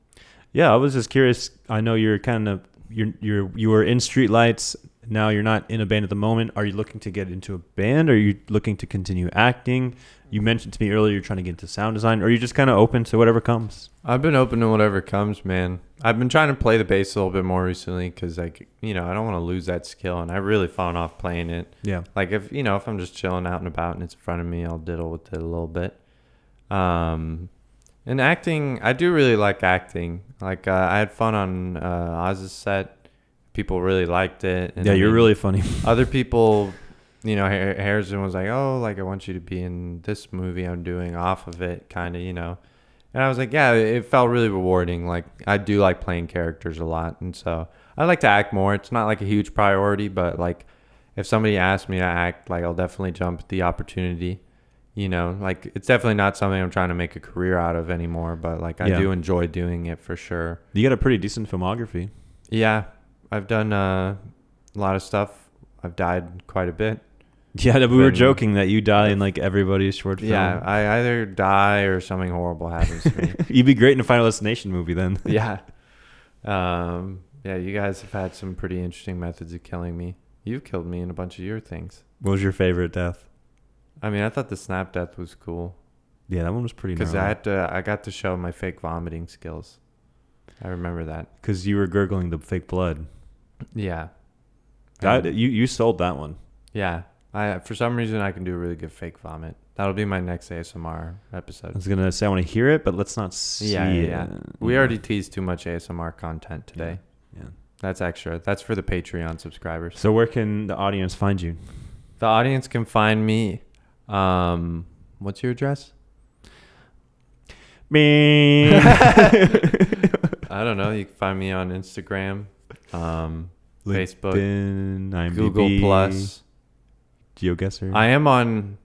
Yeah, I was just curious. I know you're kind of you were in Streetlights. Now you're not in a band at the moment. Are you looking to get into a band? Are you looking to continue acting? You mentioned to me earlier you're trying to get into sound design. Or are you just kind of open to whatever comes? I've been open to whatever comes, man. I've been trying to play the bass a little bit more recently because, I don't want to lose that skill, and I've really fallen off playing it. Yeah. Like if I'm just chilling out and about and it's in front of me, I'll diddle with it a little bit. And acting, I do really like acting. Like I had fun on Oz's set. People really liked it. And Yeah, you're really funny. Other people, Harrison was like, oh, like I want you to be in this movie I'm doing off of it, kind of, And I was like, yeah, it felt really rewarding. Like I do like playing characters a lot, and so I like to act more. It's not like a huge priority, but like if somebody asks me to act, like I'll definitely jump at the opportunity. Like it's definitely not something I'm trying to make a career out of anymore, but like I do enjoy doing it for sure. You got a pretty decent filmography. Yeah, I've done a lot of stuff. I've died quite a bit. Yeah, we were joking that you die in like everybody's short film. Yeah, I either die or something horrible happens to me. You'd be great in a Final Destination movie then. Yeah. Yeah, you guys have had some pretty interesting methods of killing me. You've killed me in a bunch of your things. What was your favorite death? I mean, I thought the snap death was cool. Yeah, that one was pretty Because gnarly. I got to show my fake vomiting skills. I remember that. Because you were gurgling the fake blood. Yeah. You sold that one. Yeah. For some reason, I can do a really good fake vomit. That'll be my next ASMR episode. I was going to say I want to hear it, but let's not see it. Yeah. We already teased too much ASMR content today. Yeah. That's extra. That's for the Patreon subscribers. So where can the audience find you? The audience can find me. What's your address? Me. I don't know. You can find me on Instagram, Facebook, IMDb, Google Plus, GeoGuessr. I am on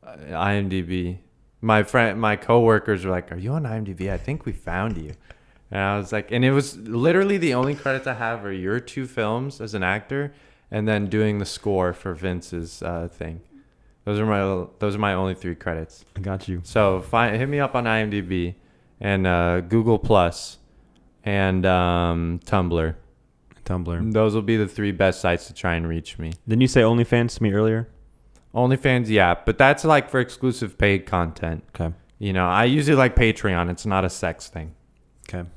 IMDb. My coworkers were like, "Are you on IMDb? I think we found you." And I was like, and it was literally the only credits I have are your 2 films as an actor, and then doing the score for Vince's thing. Those are my only 3 credits. I got you. So hit me up on IMDb and Google Plus and Tumblr. Those will be the 3 best sites to try and reach me. Didn't you say OnlyFans to me earlier? OnlyFans, yeah, but that's like for exclusive paid content. Okay. I usually like Patreon. It's not a sex thing. Okay.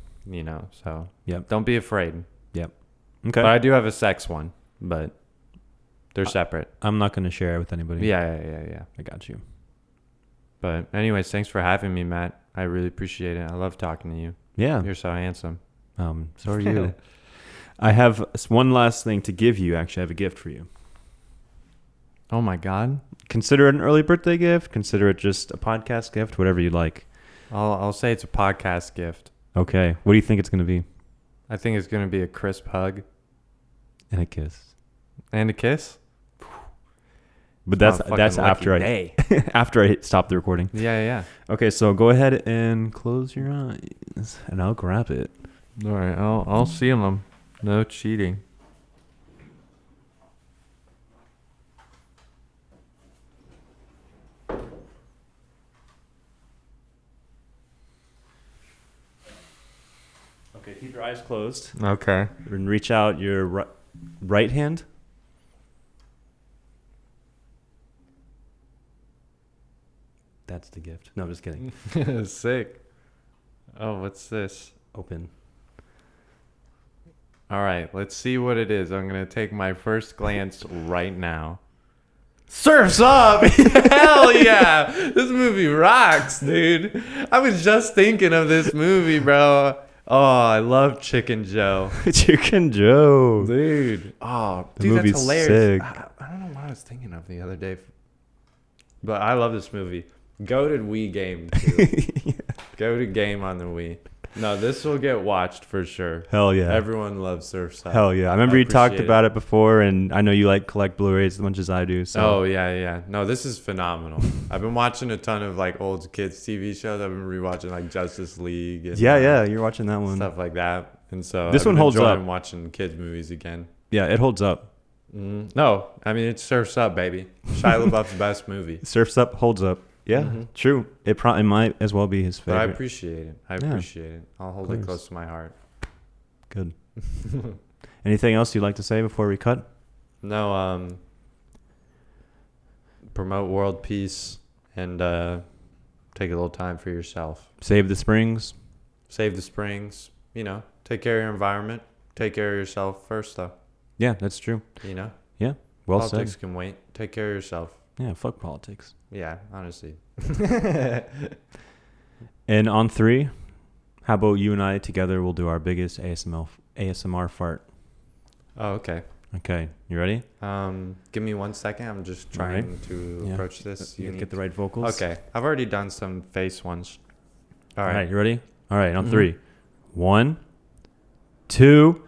So Yep. don't be afraid. Yep. Okay. But I do have a sex one, but they're separate. I'm not going to share it with anybody. Yeah. I got you. But anyways, thanks for having me, Matt. I really appreciate it. I love talking to you. Yeah. You're so handsome. So are you. I have one last thing to give you. Actually, I have a gift for you. Oh my God. Consider it an early birthday gift. Consider it just a podcast gift. Whatever you like. I'll say it's a podcast gift. Okay. What do you think it's going to be? I think it's going to be a crisp hug. And a kiss. And a kiss? But that's after after I stop the recording. Yeah. Okay, so go ahead and close your eyes, and I'll grab it. All right, I'll seal them. No cheating. Okay, keep your eyes closed Okay. and reach out your right hand. That's the gift. No, I'm just kidding. Sick. Oh, what's this? Open. All right, let's see what it is. I'm going to take my first glance right now. Surf's Up! Hell yeah! This movie rocks, dude. I was just thinking of this movie, bro. Oh, I love Chicken Joe. Chicken Joe. Dude. Oh, The dude, that's movie's hilarious. sick. I don't know what I was thinking of the other day. But I love this movie. Goated Wii game, too. Goated game on the Wii. No, this will get watched for sure. Hell yeah. Everyone loves Surf's Up. Hell yeah. I remember you talked appreciate about it before, and I know you like collect Blu-rays as much as I do. So. Oh, yeah. No, this is phenomenal. I've been watching a ton of like old kids TV shows. I've been rewatching like Justice League. And, Yeah, you're watching that one. stuff like that. And so This I've one been holds enjoying up. watching kids movies again. Yeah, it holds up. No, I mean, it Surf's Up, baby. Shia LaBeouf's best movie. Surf's Up, holds up. Yeah, true. It might as well be his But I favorite. appreciate it. I'll hold course. it close to my heart. Good. Anything else you'd like to say before we cut? No, promote world peace and take a little time for yourself. Save the springs. Save the springs. You know, take care of your environment. Take care of yourself first, though. Yeah, that's true. You know? Yeah, well Politics said. can wait. Take care of yourself. Yeah, fuck politics. Yeah, honestly. And on 3, how about you and I together will do our biggest ASMR fart. Oh, okay. Okay, you ready? Give me 1 second. I'm just trying to approach this. You get the right vocals. Okay. I've already done some face ones. All right, you ready? All right, on 3. 1, 2.